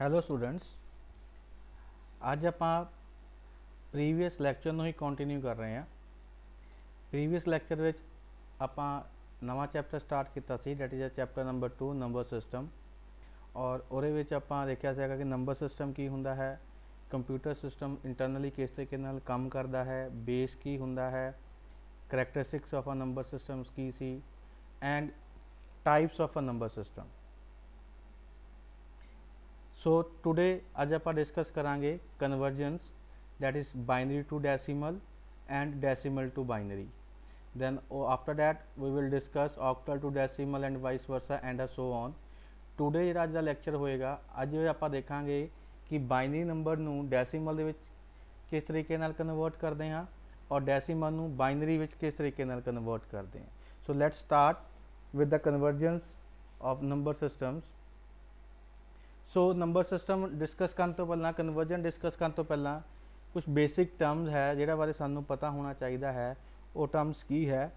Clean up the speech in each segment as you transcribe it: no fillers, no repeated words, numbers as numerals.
Hello students, ਅੱਜ ਆਪਾਂ previous lecture ਨੂੰ ਹੀ ਕੰਟੀਨਿਊ ਕਰ ਰਹੇ ਹਾਂ। ਪ੍ਰੀਵੀਅਸ ਲੈਕਚਰ ਵਿੱਚ ਆਪਾਂ ਨਵਾਂ ਚੈਪਟਰ ਸਟਾਰਟ ਕੀਤਾ ਸੀ, that is chapter number 2 number system. ਔਰ ਉਹਦੇ ਵਿੱਚ ਆਪਾਂ ਦੇਖਿਆ ਸੀਗਾ ਕਿ ਨੰਬਰ ਸਿਸਟਮ ਕੀ ਹੁੰਦਾ ਹੈ, ਕੰਪਿਊਟਰ ਸਿਸਟਮ ਇੰਟਰਨਲੀ ਕਿਸ ਤਰੀਕੇ ਨਾਲ ਕੰਮ ਕਰਦਾ ਹੈ, ਬੇਸ ਕੀ ਹੁੰਦਾ ਹੈ, characteristics of a number systems ਕੀ ਸੀ, and types of a number system. So today अज आप डिस्कस करांगे conversions, that is binary to decimal and decimal to binary. then after that we will discuss octal to decimal and vice versa and so on। Today ਜਿਹੜਾ ਅੱਜ ਦਾ lecture ਹੋਏਗਾ, ਅੱਜ ਆਪਾਂ ਦੇਖਾਂਗੇ ਕਿ ਬਾਈਨਰੀ ਨੰਬਰ ਨੂੰ ਡੈਸੀਮਲ ਦੇ ਵਿੱਚ ਕਿਸ ਤਰੀਕੇ ਨਾਲ ਕਨਵਰਟ ਕਰਦੇ ਹਾਂ ਔਰ ਡੈਸੀਮਲ ਨੂੰ ਬਾਈਨਰੀ ਵਿੱਚ ਕਿਸ ਤਰੀਕੇ ਨਾਲ ਕਨਵਰਟ ਕਰਦੇ ਹਾਂ। So let's start with the convergence of number systems। so number system discuss करने तो पहला, कन्वर्जन डिस्कस करने तो पहला कुछ बेसिक टर्म्स है जिहड़ा बारे सानू पता होना चाहिए है। वो टर्म्स की है,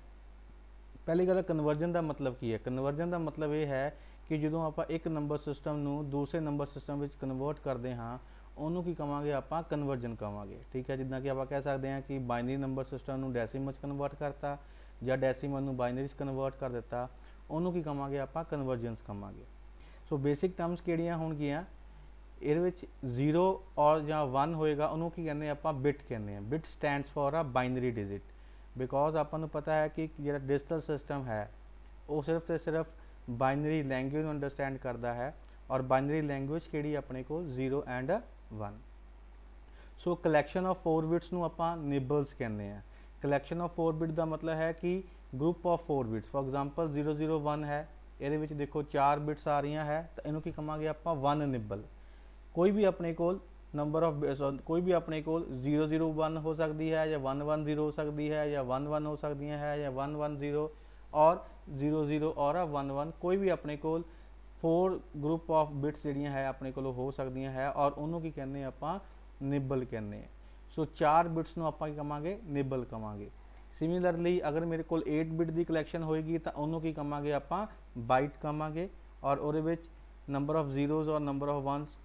पहली गल कन्वर्जन का मतलब की है। कन्वर्जन का मतलब ये है कि जो आप एक नंबर सिस्टम नू दूसरे नंबर सिस्टम में कन्वर्ट करते हाँ उन्होंने की कहांगे, आप कन्वर्जन कहांगे। ठीक है, जिदा कि आप कह सकते हैं कि बाइनरी नंबर सिस्टम नू डेसिमल कन्वर्ट करता या डेसिमल नू बाइनरी कन्वर्ट कर दिता, उन्होंने की कहांगे, आप कन्वर्जेंस कहांगे। सो बेसिक टर्म्स किहड़ियां होणगियां, ये जीरो और या वन होएगा उन्होंने की कहने आप बिट कहने। Bit stands for a binary digit, because आपको पता है कि जो डिजिटल सिस्टम है वो सिर्फ तो सिर्फ बाइनरी लैंग्वेज अंडरस्टैंड करता है और बाइनरी लैंग्वेज किहड़ी अपने को zero and one. So collection of 4 bits नूं आपां निबल्स कहने हैं। कलैक्शन ऑफ 4 बिट का मतलब है कि group of 4 bits. For example 001 है, ये देखो 4 बिट्स आ रही है, तो इनू की कहांगे आप वन निबल। कोई भी अपने को नंबर ऑफ कोई भी अपने को 001 हो सकती है या 110 हो सकती है या 11 हो सकती है या 110 और 00 और 11, कोई भी अपने को 4 ग्रुप ऑफ बिट्स जिहड़ियां है अपने को हो सकती है और उन्होंने की कहने आप निबल कहने। सो 4 बिट्स नूं आपां की कहांगे, निबल कहांगे। सिमिलरली अगर मेरे को 8 बिट की कलैक्शन होएगी तो उन्होंने की कहांगे, आप बाइट कहांगे। और वो नंबर ऑफ जीरोज और नंबर ऑफ वनस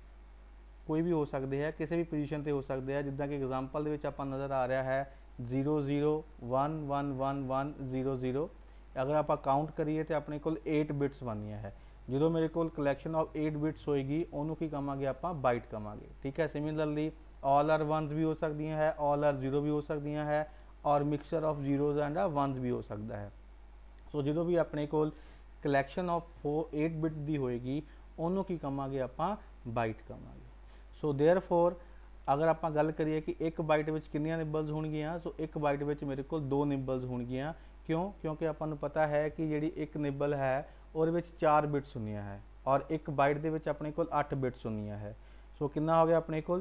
कोई भी हो सकते हैं, किसी भी पोजीशन पर हो सकते हैं। जिदा कि एग्जाम्पल आप नज़र आ रहा है 00111100। अगर आप काउंट करिए तो अपने को 8 बिट्स बनिया है। जो मेरे को कलैक्शन ऑफ 8 बिट्स होएगी उन्होंने की कहांगे, आप बाइट कहांगे। ठीक है, सिमिलरली ऑल आर वनस भी हो सकती हैं, ऑल आर जीरो भी हो सकती हैं और मिक्सचर ऑफ जीरोज एंड वनस भी हो सकता है। सो जो भी अपने को कलैक्शन ऑफ 8 बिट की होएगी उन्होंने की कहांगे, आप बाइट कहांगे। सो देयरफॉर अगर आप गल करिए कि एक बाइट में कितनियां निबल्स होणगियां, सो एक बाइट में मेरे को 2 निबल्स होणगियां। क्यों? क्योंकि आपको पता है कि जी एक निबल है और 4 बिट्स होंदियां है और एक बाइट के अपने को 8 बिट्स होंदियां है। सो कितना हो गया अपने को,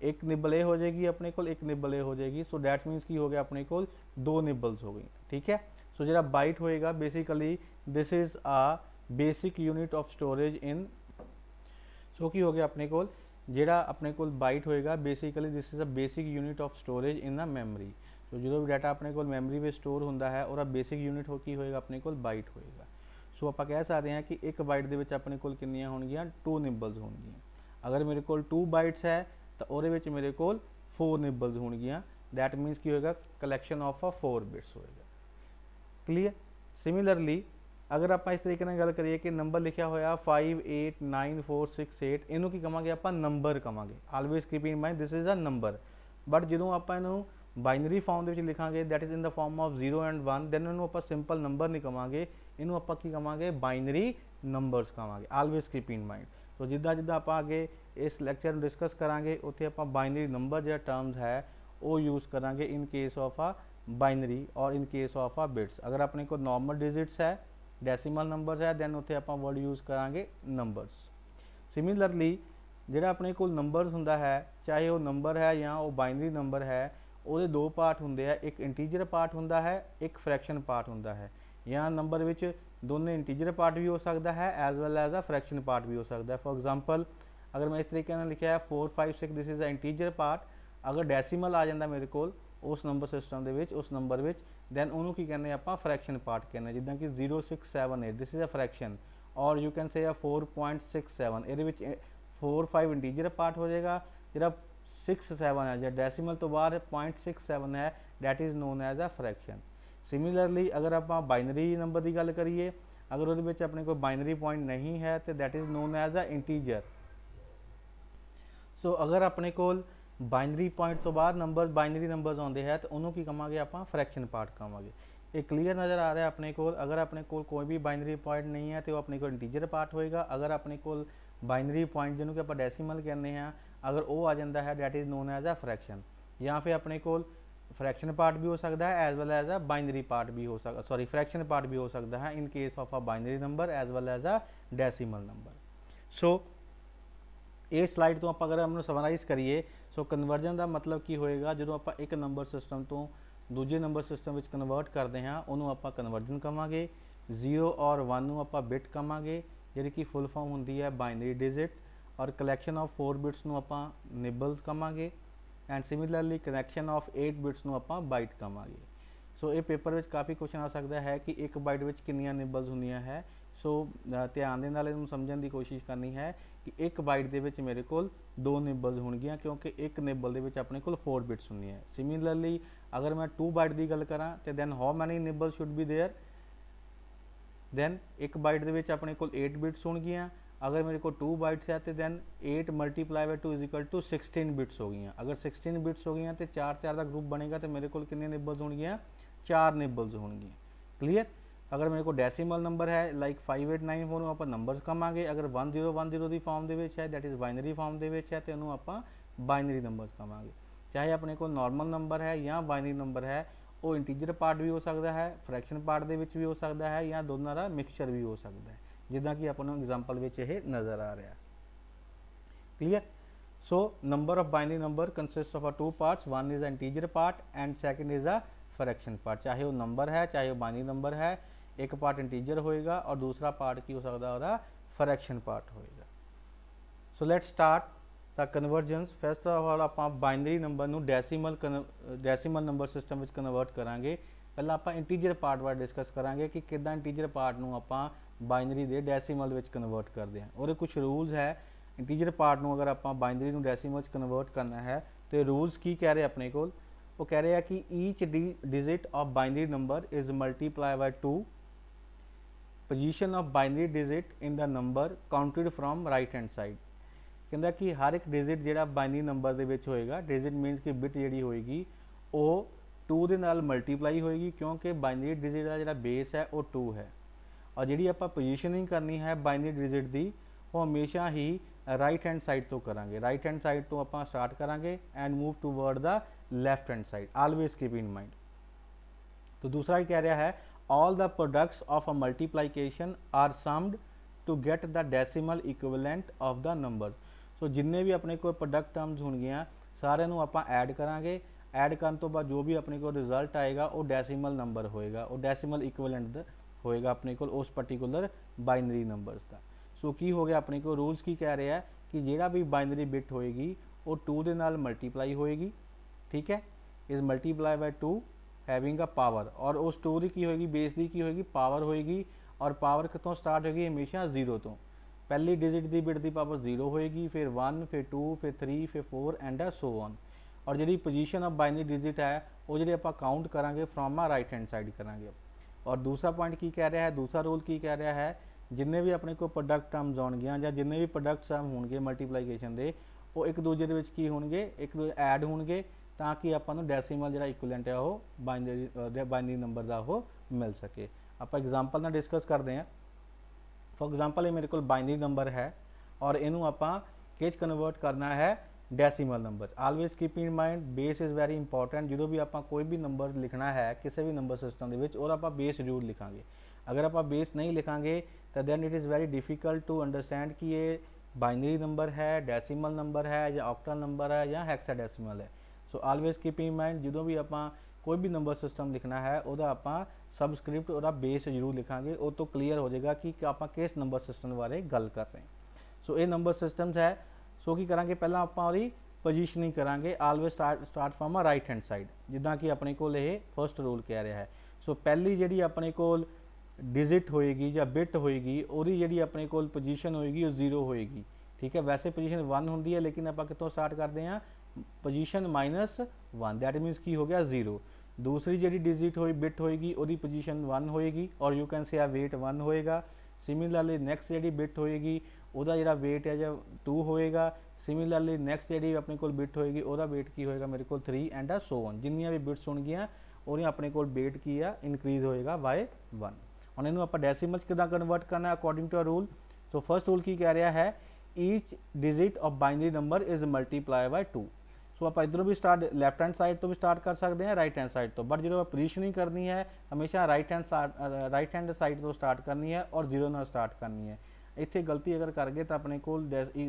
एक निबल ए हो जाएगी अपने को, एक निबल ए हो जाएगी। सो डैट मीनस की हो गया अपने को 2 निबल्स हो गई। ठीक है, सो जो बाइट होएगा basically this is a basic unit of storage in. So की हो गया अपने को ਜਿਹੜਾ अपने को बाइट होएगा basically this is a basic unit of storage in a memory. तो जो भी डाटा अपने को मैमरी में स्टोर होंदा है और बेसिक यूनिट हो की होएगा अपने को बाइट होएगा। सो आप कह सकते हैं कि एक बाइट के विच अपने को कितनियां होणगियां, 2 निबल्स होणगियां। अगर मेरे को 2 बाइट्स है तो वो मेरे को 4 निबल्स होणगियां। दैट मीनस की होएगा कलैक्शन ऑफ 4 बिट्स होएगा। क्लीयर। सिमिलरली अगर आप इस तरीके गल करिए कि नंबर लिखा होया 589468, इनू की कहांगे, आप नंबर कहांगे। Always keep in mind this is a number. But जो आप बाइनरी फॉर्म के लिखांगे that is in the form of 0 and 1, then इनू आप सिंपल नंबर नहीं कहांगे, इनू आप की कहांगे, बाइनरी नंबरस कहांगे। Always keep in mind. तो जिदा जिदा आप आगे इस लैक्चर में डिस्कस करांगे उत्थे आप बाइनरी नंबर जो टर्म्स है वो यूज़ करांगे in case of a binary और in case of a bits. अगर अपने को नॉर्मल डिजिट्स है, डेसिमल नंबर्स है, दैन उत्थे आप वर्ड यूज़ करांगे नंबर्स। सिमिलरली जो अपने को नंबर्स होंदा है, चाहे वो नंबर है या वो बाइनरी नंबर है, वो 2 पार्ट होंगे हैं, एक इंटीजर पार्ट होंदा है, एक फ्रैक्शन पार्ट होंदा है। या नंबर विच दोनों इंटीजर पार्ट भी हो सकता है as well as a fraction part भी हो सकता है। फॉर एग्जाम्पल अगर मैं इस तरीके से लिखा है 456 this is a integer part, अगर डेसिमल आ जाता मेरे को उस नंबर सिस्टम के उस नंबर में, दैन उन्होंने की कहने आप फ्रैक्शन पार्ट कहने। जिदा कि 0678 दिस इज़ अ फ्रैक्शन और यू कैन से 4.67, ये 4 5 ਇੰਟੀਜਰ ਪਾਰਟ ਹੋ ਜਾਏਗਾ, ਜਿਹੜਾ 6 7 है ਜਾਂ ਡੈਸੀਮਲ ਤੋਂ ਬਾਅਦ 0.67 है that is known as a fraction. Similarly अगर आप बाइनरी नंबर की गल करिए, अगर वो अपने को बाइनरी पॉइंट नहीं है तो that is known as a integer. So अगर अपने को बाइनरी पॉइंट तो बाद नंबर बाइनरी नंबर्स आते हैं तो उन्होंने की कहांगे आप फ्रैक्शन पार्ट कहांगे। ये क्लीयर नज़र आ रहा है अपने को। अगर अपने को कोई भी बाइनरी पॉइंट नहीं है तो अपने को इंटीजर पार्ट होएगा। अगर अपने को बाइनरी पॉइंट जिन्होंने कि आप डेसीमल कहने हैं अगर वो आ जाता है that is known as a fraction. या फिर अपने को फ्रैक्शन पार्ट भी हो सकता है as well as a binary part भी हो सकता, सॉरी फ्रैक्शन पार्ट भी हो सकता है in case of a binary number as well as a decimal number. So ये स्लाइड तो आप अगर हम समराइज करिए, सो कन्वर्जन का मतलब की होएगा जो आप एक नंबर सिस्टम तो दूजे नंबर सिस्टम में कन्वर्ट करते हैं उन्होंने आप कन्वर्जन कहांगे। 0 और 1 ਨੂੰ ਆਪਾਂ ਬਿਟ ਕਹਾਂਗੇ ਜਿਹੜੀ ਕਿ ਫੁੱਲ ਫਾਰਮ ਹੁੰਦੀ ਹੈ ਬਾਈਨਰੀ ਡਿਜਿਟ, ਔਰ ਕਲੈਕਸ਼ਨ ਆਫ 4 ਬਿਟਸ ਨੂੰ ਆਪਾਂ ਨਿਬਲ ਕਹਾਂਗੇ and similarly connection of 8 bits ਨੂੰ ਆਪਾਂ ਬਾਈਟ ਕਹਾਂਗੇ। ਸੋ ਇਹ ਪੇਪਰ ਵਿੱਚ ਕਾਫੀ ਕੁਐਸਚਨ ਆ ਸਕਦਾ ਹੈ ਕਿ ਇੱਕ ਬਾਈਟ ਵਿੱਚ ਕਿੰਨੀਆਂ ਨਿਬਲਸ ਹੁੰਦੀਆਂ ਹੈ। ਸੋ ਧਿਆਨ ਦੇ ਨਾਲ ਇਹਨੂੰ ਸਮਝਣ ਦੀ ਕੋਸ਼ਿਸ਼ ਕਰਨੀ ਹੈ ਕਿ ਇੱਕ ਬਾਈਟ ਦੇ ਵਿੱਚ ਮੇਰੇ ਕੋਲ 2 ਨਿਬਲਸ ਹੋਣਗੀਆਂ ਕਿਉਂਕਿ ਇੱਕ ਨਿਬਲ ਦੇ ਵਿੱਚ ਆਪਣੇ ਕੋਲ 4 ਬਿਟਸ ਹੁੰਦੀਆਂ। ਸਿਮਿਲਰਲੀ अगर मैं 2 बाइट की गल करा तो then how many nibble should be there, then एक बाइट के अपने को 8 बिट्स होंगियाँ। अगर मेरे को 2 बाइट्स है तो then 8 multiply by 2 is equal to 16 bits हो गई। अगर 16 बिट्स हो गई तो 4 4 का ग्रुप बनेगा तो मेरे को कितने निबल्स होंगियाँ, 4 निबल्स होंगियाँ। क्लीयर। अगर मेरे को डेसीमल नंबर है लाइक 5894 आप नंबरस कहांगे। अगर 1010 की फॉर्म के है दैट इज़ बाइनरी फॉर्म के है तो उन्होंने आप बाइनरी नंबरस कहांगे। चाहे अपने को नॉर्मल नंबर है या बाइनरी नंबर है वो इंटीजर पार्ट भी हो सकता है, फ्रैक्शन पार्ट के भी हो सकता है या दोनों का मिक्सचर भी हो सकता है जिदा कि अपने एग्जाम्पल ये नज़र आ रहा। Clear. So number of binary number consist of 2 parts, one is a integer part and second is a fraction part. चाहे वो नंबर है चाहे वो बाइनरी नंबर है, एक पार्ट इंटीजर होएगा और दूसरा पार्ट की हो सकता है फ्रैक्शन पार्ट होएगा। So let's start the convergence. First of all आप बाइनरी नंबर ਨੂੰ ਡੈਸੀਮਲ ਨੰਬਰ ਸਿਸਟਮ ਵਿੱਚ ਕਨਵਰਟ ਕਰਾਂਗੇ। ਪਹਿਲਾਂ ਆਪਾਂ ਇੰਟੀਜਰ ਪਾਰਟ ਬਾਰੇ ਡਿਸਕਸ ਕਰਾਂਗੇ ਕਿ ਕਿੱਦਾਂ ਇੰਟੀਜਰ ਪਾਰਟ ਨੂੰ ਆਪਾਂ ਬਾਈਨਰੀ ਦੇ ਡੈਸੀਮਲ ਵਿੱਚ ਕਨਵਰਟ ਕਰਦੇ ਹਾਂ। ਉਹਦੇ ਕੁਝ ਰੂਲਸ ਹੈ। ਇੰਟੀਜਰ ਪਾਰਟ ਨੂੰ ਅਗਰ ਆਪਾਂ ਬਾਈਨਰੀ ਨੂੰ ਡੈਸੀਮਲ ਵਿੱਚ ਕਨਵਰਟ ਕਰਨਾ ਹੈ ਤੇ ਰੂਲਸ ਕੀ ਕਹਿ ਰਹੇ ਆਪਣੇ ਕੋਲ, ਉਹ ਕਹਿ ਰਹੇ ਆ ਕਿ each digit of binary number is multiply by 2 position of binary digit in the number counted from right hand side. कहता कि हर एक डिजिट जो बाइनरी नंबर के होएगा, डिजिट मीनस कि बिट जी होएगी वो 2 के नाल मल्टीप्लाई होएगी क्योंकि बाइनरी डिजिट का जो बेस है वो 2 है। और जी आप पोजीशनिंग करनी है बाइनरी डिजिट की वो हमेशा ही राइट हैंड साइड तो करांगे। राइट हैंड साइड तो आप स्टार्ट करांगे and move toward the left hand side, always keep in mind. तो दूसरा ही कह रहा है all the products of a multiplication are summed to get the decimal equivalent of the number. So जिन्ने भी अपने को प्रोडक्ट टर्म्स होंगे सारे आप ऐड करांगे, ऐड करने तो बाद जो भी अपने को रिजल्ट आएगा वो डेसीमल नंबर होएगा, वो डेसीमल इक्विवेलेंट होएगा अपने को उस पर्टिकुलर बाइनरी नंबर्स का। सो की हो गया अपने को रूल्स की कह रहे हैं कि जोड़ा भी बाइनरी बिट होएगी वो 2 के नाल मल्टीप्लाई होएगी, ठीक है, is multiply by 2 having a power. और उस 2 की होएगी बेस की होएगी पावर होएगी, और पावर कितों स्टार्ट होगी हमेशा 0 तो। पहली डिजिट की बिट की पावर 0 होएगी, फिर 1 फिर 2 फिर 3 फिर 4 एंड सो ऑन। और जी पोजीशन ऑफ बाइनरी डिजिट है वो जी आप काउंट करांगे from a right hand side करांगे। और दूसरा पॉइंट की कह रहा है, दूसरा रूल की कह रहा है जिन्ने भी अपने को प्रोडक्ट टर्म्स आउणगियां या जिन्ने भी प्रोडक्ट टर्म होणगे मल्टीप्लाइकेशन के वो एक दूजे के की होणगे, एक ऐड होणगे ताकि आपां डेसीमल जो इक्विवेलेंट है वो बाइनरी नंबर का वो मिल सके। आप एग्जाम्पल ना डिस्कस करते हैं। फॉर एग्जाम्पल ये मेरे को बाइनरी नंबर है और इनू आपां किस कन्वर्ट करना है decimal number. Always keep in mind base is very important. जो भी आप कोई भी नंबर लिखना है किसी भी नंबर सिस्टम के और आप बेस जरूर लिखांगे। अगर आप बेस नहीं लिखांगे तो then it is very difficult to understand कि ये बाइनरी नंबर है, डेसीमल नंबर है या ऑक्टल नंबर है या हेक्साडेसिमल है। So always keep in mind जो भी आप कोई भी नंबर सिस्टम लिखना है वह आप सबस्क्रिप्ट और बेस जरूर लिखांगे, वो तो क्लीयर हो जाएगा कि आप किस नंबर सिस्टम बारे गल कर रहे हैं। सो ये नंबर सिस्टम्स है। सो की करेंगे पहला आप पोजीशनिंग करांगे, always start from a right hand side जिदा कि अपने को फर्स्ट रूल कह रहा है। सो पहली जी अपने को डिजिट होएगी या बिट होएगी और जी अपने को पोजीशन होएगी वो 0 होएगी, ठीक है। वैसे पोजीशन 1 होंगी है, लेकिन आप कितों स्टार्ट करते हैं, पोजीशन -1, दैट मीनस की हो गया 0। दूसरी जी डिजिट होई बिट होएगी वो पोजीशन 1 होएगी, और यू कैन से आ वेट 1 होएगा। सिमिलरली नैक्सट जी बिट होएगी ਉਹਦਾ ਜਿਹੜਾ वेट है ਜਾਂ 2 ਹੋਏਗਾ। सिमिलरली नैक्सट ਜਿਹੜੀ ਆਪਣੇ ਕੋਲ ਬਿਟ ਹੋਏਗੀ ਉਹਦਾ वेट ਕੀ ਹੋਏਗਾ ਮੇਰੇ ਕੋਲ 3 ਐਂਡ ਸੋ ਔਨ। ਜਿੰਨੀਆਂ ਵੀ ਬਿਟਸ ਹੋਣਗੀਆਂ ਉਹਦੀਆਂ ਆਪਣੇ ਕੋਲ वेट ਕੀ ਆ ਇਨਕਰੀਜ਼ ਹੋਏਗਾ ਬਾਏ 1। ਹੁਣ ਇਹਨੂੰ ਆਪਾਂ ਡੈਸੀਮਲ ਚ ਕਿਦਾਂ ਕਨਵਰਟ ਕਰਨਾ according to a rule. So first rule ਕੀ ਕਹਿ ਰਿਹਾ ਹੈ, each digit of binary number is multiply by 2। So ਆਪਾਂ ਇਧਰੋਂ ਵੀ ਸਟਾਰਟ ਲੈਫਟ हैंड साइड तो भी स्टार्ट कर सकते हैं, राइट हैंड साइड तो, बट जो पोजीशनिंग करनी है हमेशा राइट हैंड साइड तो स्टार्ट करनी है और 0 ਨਾਲ स्टार्ट करनी है। ਇੱਥੇ ਗਲਤੀ ਅਗਰ ਕਰ ਗਏ ਤਾਂ ਆਪਣੇ ਕੋਲ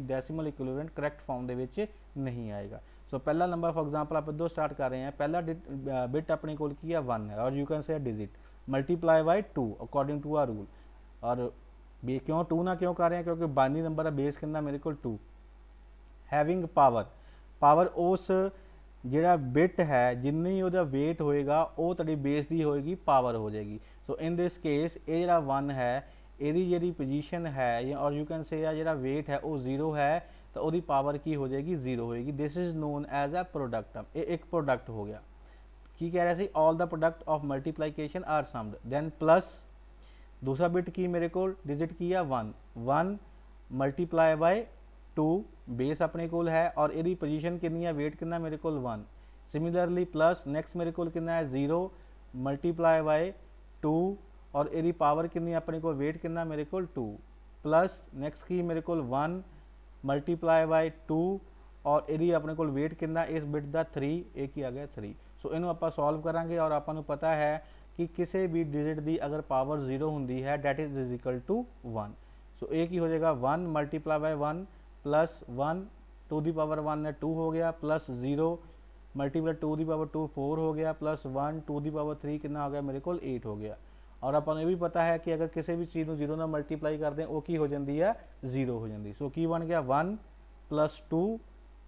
ਡੈਸੀਮਲ ਇਕੁਇਵਲੈਂਟ ਕਰੈਕਟ ਫਾਰਮ ਦੇ ਵਿੱਚ ਨਹੀਂ ਆਏਗਾ। ਸੋ ਪਹਿਲਾ ਨੰਬਰ ਫॉर एग्जांपल ਆਪਾਂ ਦੋ ਸਟਾਰਟ ਕਰ ਰਹੇ ਹਾਂ। ਪਹਿਲਾ ਬਿਟ ਆਪਣੇ ਕੋਲ ਕੀ ਹੈ 1 ਹੈ, और you can say digit multiply by 2 according to a rule. और क्यों 2 ना क्यों कर रहे हैं, क्योंकि बाइनरी नंबर का बेस कितना मेरे को 2। हैविंग पावर उस ਜਿਹੜਾ ਬਿਟ ਹੈ ਜਿੰਨੀ ਉਹਦਾ weight ਹੋਏਗਾ ਉਹ ਤੁਹਾਡੀ ਬੇਸ ਦੀ ਹੋਏਗੀ ਪਾਵਰ ਹੋ ਜਾਏਗੀ। ਸੋ ਇਨ ਦਿਸ ਕੇਸ ਇਹ ਜਿਹੜਾ 1 ਹੈ ਇਹਦੀ ਜਿਹੜੀ ਪੋਜੀਸ਼ਨ ਹੈ ਜਾਂ ਔਰ ਯੂ ਕੈਨ ਸੇ ਆ ਜਿਹੜਾ weight ਹੈ ਉਹ 0 ਹੈ ਤਾਂ ਉਹਦੀ ਪਾਵਰ ਕੀ ਹੋ ਜਾਏਗੀ 0 ਹੋਏਗੀ। This is known as a product term. ਇਹ ਇੱਕ ਪ੍ਰੋਡਕਟ ਹੋ ਗਿਆ। ਕੀ ਕਹਿ ਰਿਹਾ ਸੀ, all the product of multiplication are summed, then plus दूसरा बिट की मेरे को डिजिट की है 1 मल्टीप्लाई बाय 2 बेस अपने को है, और यदि पोजीशन कितनी है वेट कितना मेरे को 1। सिमिलरली प्लस नेक्स्ट मेरे को कितना है 0 मल्टीप्लाई बाय 2, और यदि पावर कितनी अपने को वेट कितना मेरे को 2, प्लस नेक्स्ट की मेरे को 1 मल्टीप्लाई बाय 2, और यदि अपने को वेट कितना इस बिट का 3, एक ही आ गया 3। सो इनू आप सॉल्व करांगे और आपको पता है कि किसी भी डिजिट की अगर पावर 0 होंगी है that is equal to 1। So एक ही हो जाएगा 1 multiply by 1 plus 1 to the power 1 है 2 हो गया, प्लस 0 मल्टीप्लाई 2 दी पावर 2 4 हो गया, प्लस 1 2 दी पावर 3 कितना हो गया मेरे को 8 हो गया। और अपन ये भी पता है कि अगर किसी भी चीज़ को 0 ना मल्टीप्लाई करते हैं वो की हो जाती है 0 हो जाती। सो की बन गया 1 प्लस 2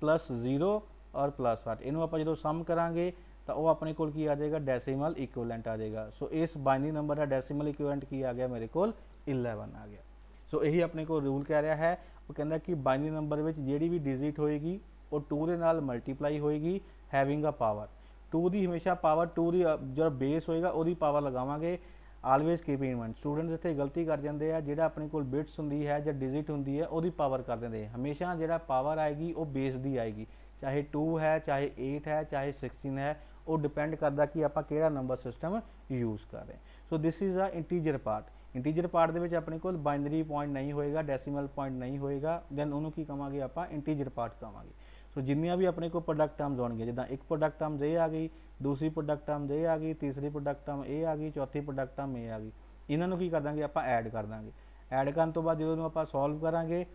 प्लस 0 और प्लस 8। इनू आप जो सम करांगे तो वह अपने को की आ जाएगा डेसीमल इक्विवेलेंट आ जाएगा। सो इस बाइनरी नंबर का डेसीमल इक्विवेलेंट की आ गया मेरे को 11 आ गया। सो यही अपने को रूल कह रहा है, वो कहता कि बाइनरी नंबर में जी भी डिजिट होएगी वो 2 के नाल मल्टीप्लाई होएगी हैविंग अ पावर 2 की। हमेशा पावर 2 की जो बेस होएगा वो पावर लगावांगे। Always keep in mind students इतने गलती कर जाते हैं, जो अपने को बिट्स होंगी है जो डिजिट होंगी है वो पावर कर देंगे। हमेशा जो पावर आएगी वो बेस की आएगी, चाहे 2 है चाहे 8 है चाहे 16 है, वो डिपेंड करता कि आप केड़ा नंबर सिस्टम यूज़ कर रहे हैं। So this is a integer part. Integer part दे विच अपने को बाइनरी पॉइंट नहीं होएगा, डेसीमल पॉइंट नहीं होएगा, दैन उन्होंने की कहांगे आप इंटीजर पार्ट कहांगे। सो जिन्नियां भी अपने को प्रोडक्ट टर्म्स होणगे, जिद्दां एक प्रोडक्ट टर्म्स ये आ गई, दूसरी प्रोडक्ट टर्म्स ये आ गई, तीसरी प्रोडक्ट टर्म ये आ गई, चौथी प्रोडक्ट टर्म ये आ गई। इन्हां नूं की कर देंगे आप ऐड कर देंगे। ऐड करन तो बाद जो आप सॉल्व करांगे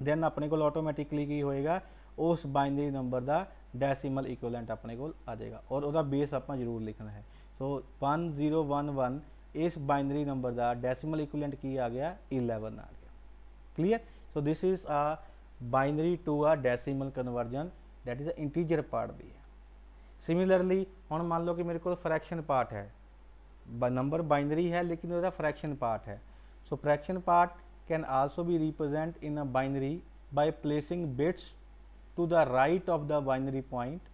दैन अपने को ऑटोमैटिकली की होएगा उस बाइनरी नंबर का डेसीमल इक्विवेलेंट अपने को आ जाएगा, और उसका बेस आप जरूर लिखना है। सो 1011 इस बाइनरी नंबर का डेसीमल इक्विवेलेंट की आ गया 11 आ गया। Clear. So this is a binary to a decimal conversion, that is a integer part दी है। सिमिलरली हुण मान लो कि मेरे को फ्रैक्शन पार्ट है, नंबर बाइनरी है लेकिन उसका फ्रैक्शन पार्ट है। So fraction part can also be represent in a binary by placing bits to the right of the binary point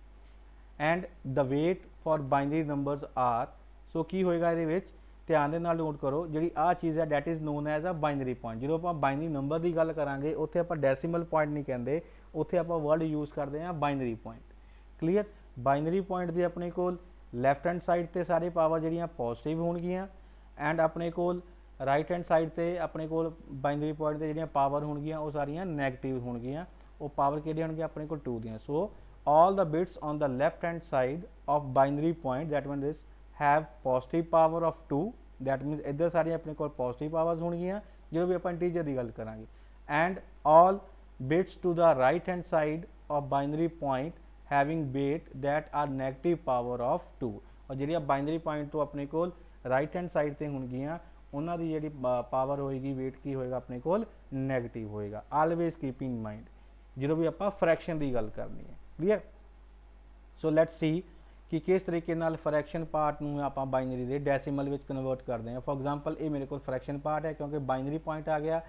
and the weight for binary numbers are। so की होएगा ये विच ध्यान दे नाल note करो जी आ चीज़ है that is known as a binary point. जो आप बाइनरी नंबर की गल करांगे उत्थे आप डेसीमल पॉइंट नहीं कहते, उत्थे आप वर्ड यूज़ करते हैं binary point. Clear. Binary point की अपने को लैफ्ट हैंड साइड ते सारी पावर जिहड़ियां पॉजिटिव होणगियां एंड अपने को राइट हैंड साइड ते अपने को बाइनरी पॉइंट ते जिहड़ियां पावर होणगियां वो सारियां नैगेटिव होणगियां, वो पावर कि होंगे अपने को 2 दियाँ। So all the beads on the left hand side of binary point that mean this have positive power of 2, that मीनस इधर सारियां अपने को पॉजिटिव पावर्स होंगियां जो भी आप इंटीजर की गल करांगे। And all bits to the right hand side of binary point having weight that are negative power of 2, और जी बाइनरी पॉइंट तो अपने को राइट हैंड साइड से होंगियां उन्हों की जी पावर होएगी वेट की होएगा अपने को नैगेटिव होएगा। ऑलवेज कीप इन माइंड जो भी आप फ्रैक्शन की गल करनी है। क्लीयर। सो लैट्स सी कि किस तरीके नाल फ्रैक्शन पार्ट में आप बाइनरी के डेसीमल में कन्वर्ट करते हैं। फॉर एग्जांपल ये मेरे को फ्रैक्शन पार्ट है क्योंकि बाइनरी पॉइंट आ गया,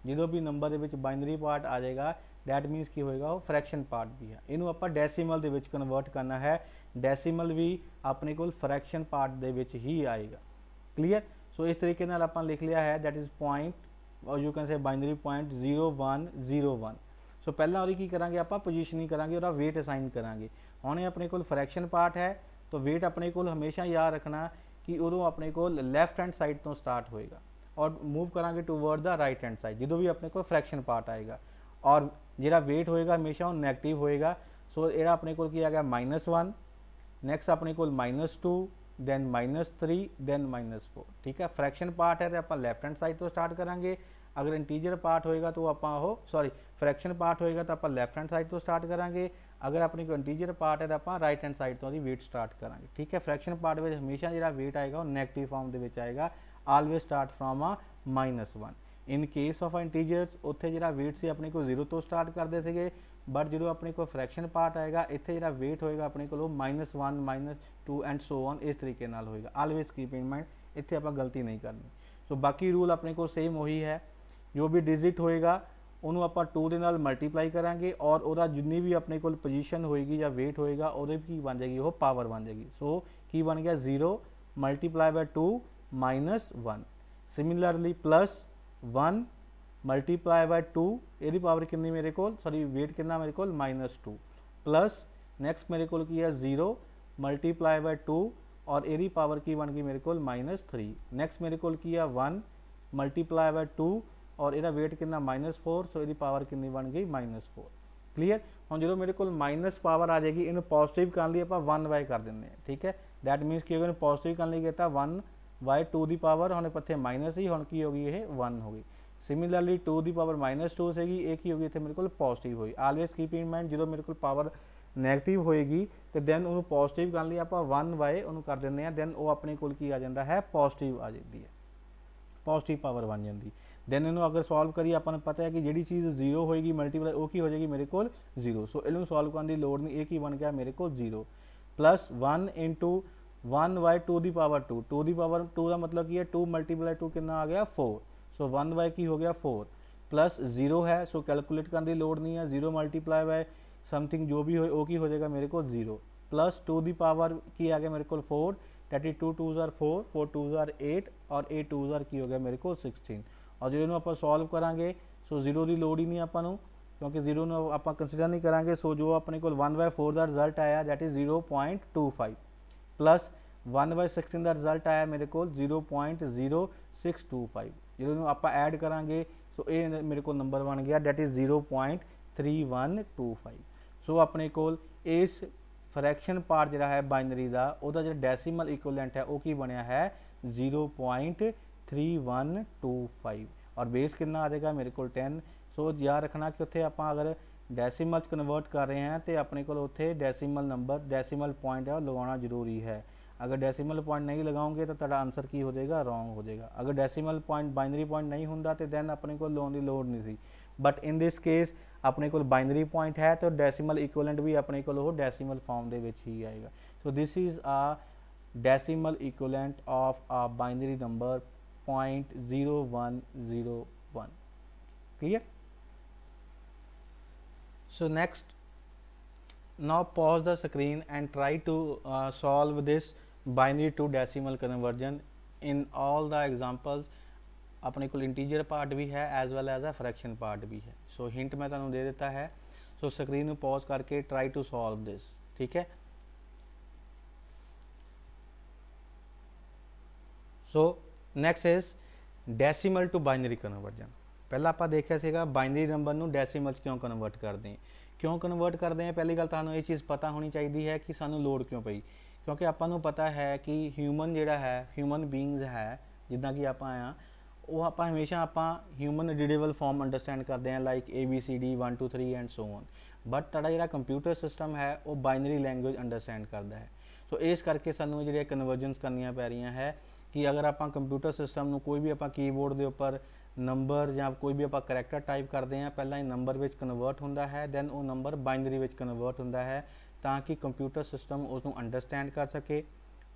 जो भी नंबर के बाइनरी पार्ट आ जाएगा डैट मीनस की होएगा वो फ्रैक्शन पार्ट भी है। इनू आप डेसीमल के कन्वर्ट करना है, डेसीमल भी अपने को फ्रैक्शन पार्ट के ही आएगा। क्लीयर। सो इस तरीके नाल आपां लिख लिया है दैट इज़ पॉइंट और यू कैन से बाइनरी पॉइंट 0101। सो पहला और की करांगे आपां पोजीशनिंग करांगे और वेट असाइन करांगे। हुण अपने को फ्रैक्शन पार्ट है तो वेट अपने को हमेशा याद रखना कि उदों अपने को लैफ्ट हैंड साइड तो स्टार्ट होएगा और मूव करांगे toward the right hand side जो भी अपने को फ्रैक्शन पार्ट आएगा और जो वेट होएगा हमेशा वो नैगेटिव होएगा। सो ये अपने को आ गया -1, नैक्सट अपने को -2, दैन -3, दैन -4। ठीक है, फ्रैक्शन पार्ट है तो आप लैफ्ट हैंड साइड तो स्टार्ट करांगे, अगर इंटीजर पार्ट होएगा तो आप फ्रैक्शन पार्ट होएगा तो आप लैफ्ट हैंड साइड तो स्टार्ट करांगे, अगर अपने को इंटीजर पार्ट है तो आप राइट हैंड साइड तो वेट स्टार्ट करांगे। ठीक है, फ्रैक्शन पार्ट में हमेशा जो वेट आएगा वो नैगेटिव फॉर्म के आएगा, always start from -1। In case of integers उत्थे जो वेट से अपने को 0 तो स्टार्ट करते थे, बट जो अपने को फ्रैक्शन पार्ट आएगा इतने जो वेट होएगा अपने को -1 -2 एंड सो ऑन इस तरीके नाल होएगा। ऑलवेज कीप इन माइंड, इतने आप गलती नहीं करनी। सो बाकी रूल अपने को सेम वही है, जो भी डिजिट होएगा उन्होंने आप 2 के नाल मल्टीप्लाई करांगे और वह जिन्नी भी अपने को पोजीशन होएगी या वेट होएगा वो की बन जाएगी, वो पावर बन जाएगी। सो की बन गया 0 multiply by 2 -1। Similarly +1 multiply by 2 ये पावर कितनी मेरे को वेट कितना मेरे को -2 प्लस नैक्सट मेरे को है 0 मल्टीप्लाई बाय 2 और ये पावर की बन गई मेरे को -3। नैक्सट मेरे को है 1 मल्टीप्लाई बाय 2 और यदा वेट कितना -4, सो ये पावर कितनी बन गई -4। क्लीयर। हम जो मेरे को माइनस पावर आ जाएगी इन पॉजिटिव करने लिए आप 1/, कर देंगे। ठीक है, दैट मीनस कि अगर पॉजिटिव करने लिए कहता 1/2 की पावर हम इतने माइनस ही हम की होगी ये 1 होगी। सिमिलरली 2 की पावर -2 से एक ही होगी इतने मेरे को पॉजिटिव होगी। ऑलवेज कीप इन माइंड जो मेरे को पावर नैगेटिव होएगी तो दैन उन्होंने पॉजिटिव करने लिए आप 1/, उन्होंने कर देंगे हैं, दैन वो अपने को की आ जाता है पॉजिटिव आ जाती है, पॉजिटिव पावर बन जाती। दैन इन्हों अगर सॉल्व करिए अपन पता है कि जी चीज़ 0 होएगी मल्टीप्लाई वो की हो जाएगी मेरे को 0। सो इन्हों सॉल्व करने की लोड़ नहीं, एक ही बन गया मेरे को 0 प्लस 1 × 1/2 की पावर 2, 2 की पावर 2 का मतलब की है 2 मल्टीप्लाई 2 कितना आ गया 4। सो 1/, की हो गया 4 प्लस 0 है, सो कैलकुलेट करने की लोड़ नहीं है, 0 मल्टीप्लाई बाय समथिंग जो भी हो की हो जाएगा मेरे को 0 प्लस 2 की पावर की आ गया मेरे को 4, that is 2 2s are 4, 4 2s are 8 और 8 2s are की हो गया मेरे को 16। और जो आप सॉल्व करांगे सो 0 की लोड़ ही नहीं आपू, क्योंकि 0 आप कंसीडर नहीं करांगे। सो जो अपने को 1/4 का रिजल्ट आया दैट इज 0.25 प्लस 1/16 का रिजल्ट आया मेरे को 0.0625। जो आप ऐड करांगे सो ये मेरे को नंबर बन गया दैट इज 0.3125। सो अपने को इस फ्रैक्शन पार्ट जो है बाइनरी का वह जो डेसीमल इक्विवेलेंट है वो की बनया है 0.3125 और बेस कितना आ जाएगा मेरे को 10। सो याद रखना कि उत्थे आप अगर डेसीमल कन्वर्ट कर रहे हैं तो अपने को उत्थे डेसीमल नंबर डेसीमल पॉइंट है वो लगाना जरूरी है। अगर डेसीमल पॉइंट नहीं लगाओगे तो तेरा आंसर की हो जाएगा रॉन्ग हो जाएगा। अगर डेसीमल पॉइंट बाइनरी पॉइंट नहीं होंदा तो दैन अपने को लाने की लोड़ नहीं थी, बट इन दिस केस अपने को बाइनरी पॉइंट है तो डेसीमल इक्विवेलेंट भी अपने को डेसीमल फॉर्म के ही आएगा। So this is a decimal equivalent of a binary number 0.0101। Clear. So next, now pause the screen and try to solve this binary to decimal conversion in all the examples। अपने को integer part भी है as well as a fraction part भी है। So hint मैं तुहानू दे देता है। सो स्क्रीन पॉज करके ट्राई टू सॉल्व दिस। ठीक है, so next is decimal to binary conversion. पहला आप देखा सीगा बाइनरी नंबर नू डेसीमल क्यों कन्वर्ट करते हैं, क्यों कन्वर्ट करते हैं। पहली गल तो ये चीज़ पता होनी चाहिए है कि सानू लोड़ क्यों पई, क्योंकि आपको पता है कि ह्यूमन जिहड़ा है ह्यूमन बीइंग्स है जिदा कि आप आया वो आप हमेशा आप ह्यूमन रीडेबल फॉर्म अंडरस्टैंड करते हैं like ABCD 1 2 3 and so on. But तुहाडा जिहड़ा कंप्यूटर सिस्टम है वो बाइनरी लैंगुएज अंडरस्टैंड करता है। सो इस करके सानू जिहड़ियां कन्वर्जनस करनियां पै रही है कि अगर आप कंप्यूटर सिस्टम में कोई भी आप कीबोर्ड के उपर नंबर या कोई भी आप करैक्टर टाइप करते हैं पहला ही नंबर में कन्वर्ट होंदा है, दैन वो नंबर बाइनरी में कन्वर्ट होंदा है ताकि कंप्यूटर सिस्टम उसनू अंडरस्टैंड कर सके,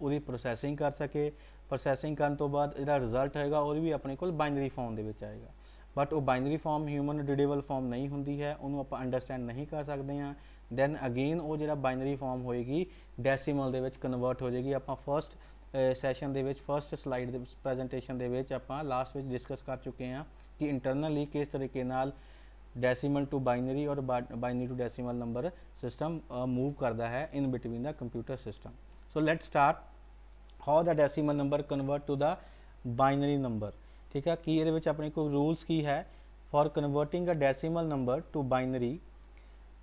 उसकी प्रोसैसिंग कर सके। प्रोसैसिंग करने तो बाद जो रिजल्ट होएगा वो भी अपने को बाइनरी फॉर्म के आएगा। बट वो binary form human readable form नहीं होंगी है, उन्होंने आप अंडरस्टैंड नहीं कर सकते हैं। दैन अगेन वो जो बाइनरी फॉर्म होएगी डेसीमल दे कन्वर्ट हो जाएगी। आप फस्ट सैशन के फस्ट स्लाइड प्रैजेंटेशन के आप लास्ट में डिस्कस कर चुके हैं कि इंटरनली किस तरीके डेसीमल टू बाइनरी और binary to decimal number system move करता है in between the computer system. So let start how the decimal number convert to the binary number. ठीक है, कि ये अपने को रूल्स की है for converting a decimal number to binary.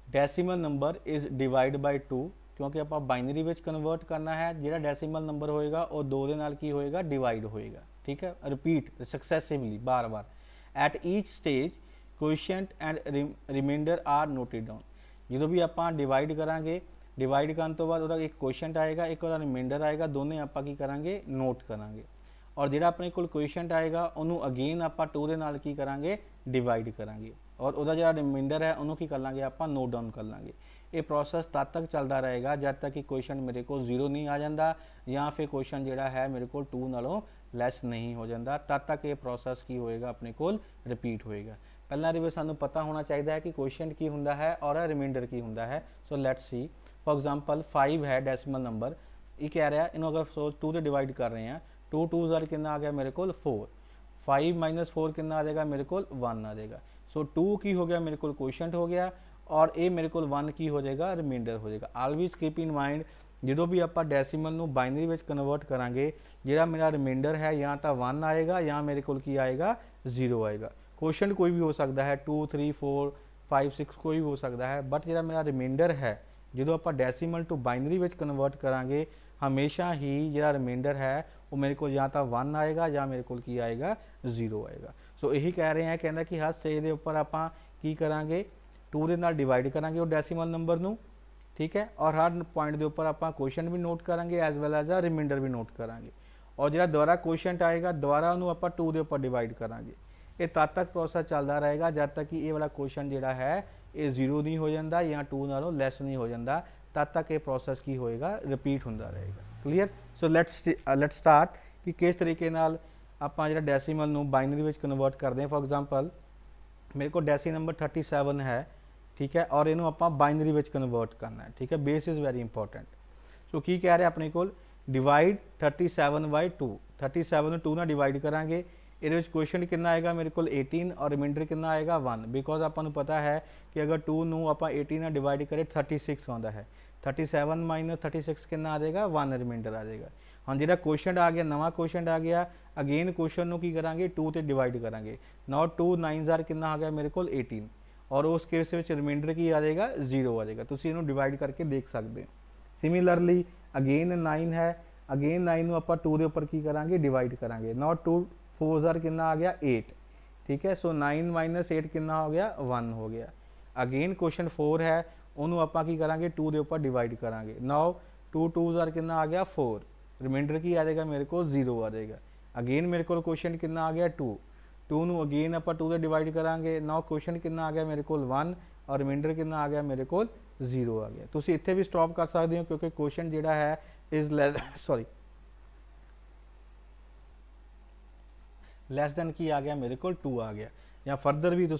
Decimal number is divide by 2, क्योंकि आप बाइनरी में कन्वर्ट करना है, जो डेसीमल नंबर होएगा वो 2 के नाल की होएगा डिवाइड होएगा। ठीक है, रिपीट सक्सैसिवली बार बार। At each stage question and remainder are noted down. जो भी आप डिवाइड करांगे, डिवाइड करने तो बाद एक क्वेश्चन आएगा, एक रिमाइंडर आएगा, दोनों आप की करांगे नोट करांगे। और जो अपने को क्वेश्चन आएगा उन्होंने अगेन आप 2 के नाल की करांगे डिवाइड करांगे, और वह जो रिमाइंडर है उन्होंने की कर लाँगे आप नोट डाउन कर लाँगे। ये प्रोसैस तद तक चलता रहेगा जब तक कि क्वेश्चन मेरे को 0 नहीं आ जाता, या फिर क्वेश्चन जोड़ा है मेरे को 2 नालों लैस नहीं हो जाता, तब तक ये प्रोसैस की होएगा अपने को रिपीट होएगा। पहला रिवे सानू पता होना चाहिए है कि क्वेश्चन की होंदा है और रिमाइंडर की होंदा है। So let's see for example 5 है डेसिमल नंबर, ये कह रहा है इन्हों अगर 2 से डिवाइड कर रहे हैं, 2 2 ज़र कितना आ गया मेरे को 4, 5 माइनस 4 कितना आ जाएगा मेरे को 1 आ जाएगा। सो 2 की हो गया मेरे को क्वेश्चन हो गया, और ये मेरे को 1 की हो जाएगा रिमाइंडर हो जाएगा। ऑलवेज कीप इन माइंड जो भी आप डेसिमल नू बाइनरी में कन्वर्ट करांगे, जो मेरा रिमाइंडर है या तो 1 आएगा या मेरे को की आएगा 0 आएगा। क्वेश्चन कोई भी हो सकता है 2 3 4 5 6 कोई भी हो सकता है, बट जो मेरा रिमाइंडर है जो आप डेसिमल टू बाइनरी में कन्वर्ट करांगे, हमेशा ही जो रिमाइंडर है वो मेरे को या तो 1 आएगा या मेरे को की आएगा 0 आएगा। सो यही कह रहे हैं, कहना कि हर स्टेज के उपर आप की करांगे 2 के नाल डिवाइड करांगे वो डेसिमल नंबर नू। ठीक है, और हर पॉइंट के उपर आप क्वेश्चन भी नोट करांगे एज वेल एज रिमाइंडर भी नोट करांगे, और जो दोबारा क्वेश्चन आएगा दोबारा उन्होंने आप 2 के उपर डिवाइड करांगे। ये तद तक प्रोसैस चलता रहेगा जब तक कि ये वाला क्वेश्चन जोड़ा है ये 0 नहीं हो जाता या 2 नालों लैस नहीं हो जाता, तब तक ये प्रोसैस की होएगा रिपीट होता रहेगा। क्लीयर। सो लेट्स स्टार्ट कि किस तरीके आप जो डेसिमल नू बाइनरी में कन्वर्ट करते हैं। फॉर एग्जांपल मेरे को डेसी नंबर 37 है, ठीक है, और इनू आप बाइनरी में कन्वर्ट करना है। ठीक है, बेस इज़ वेरी इंपॉर्टेंट। सो की कह रहे अपने को डिवाइड 37 बाय 2, 37 2 ना डिवाइड करांगे, ये क्वेश्चन कितना आएगा मेरे को 18 और रिमाइंडर कितना आएगा 1, बिकॉज आपको पता है कि अगर 2 नू आप 18 ना डिवाइड करें 36 आता है, 37 माइनस 36 कितना आ जाएगा 1 रिमाइंडर आ जाएगा। हाँ जो क्वेश्चन आ गया, नवा क्वेश्चन आ गया, अगेन क्वेश्चन की करांगे 2 से डिवाइड करांगे। नाउ 2 9 ज़र कितना आ गया मेरे को 18, और उस केस में रिमाइंडर की आ जाएगा 0 आ जाएगा। तुम इन्हों डिवाइड करके देख सकते हो। सिमिलरली अगेन 9 है, अगेन 9 आप 2 के उपर की करांगे डिवाइड करांगे। नाउ 2 4 ज़र कितना आ गया 8। ठीक है, सो 9 माइनस 8 कितना हो गया 1 हो गया। अगेन क्वेश्चन 4 है, उन्होंने आप की करांगे 2 के उपर डिवाइड करांगे। नाउ 2 2 ज़र कितना आ गया 4, रिमाइंडर की आ जाएगा मेरे को 0 आ जाएगा। अगेन मेरे को क्वेश्चन कितना आ गया 2, 2 नू अगेन आप 2 से डिवाइड करांगे। नाउ क्वेश्चन कितना आ गया मेरे को 1, और रिमाइंडर कितना आ गया मेरे को 0 आ गया। तुम इत्थे भी स्टॉप कर सकते हो क्योंकि क्वेश्चन जोड़ा है इज लैस दैन की आ गया मेरे को 2 आ गया। या फर्दर भी तुम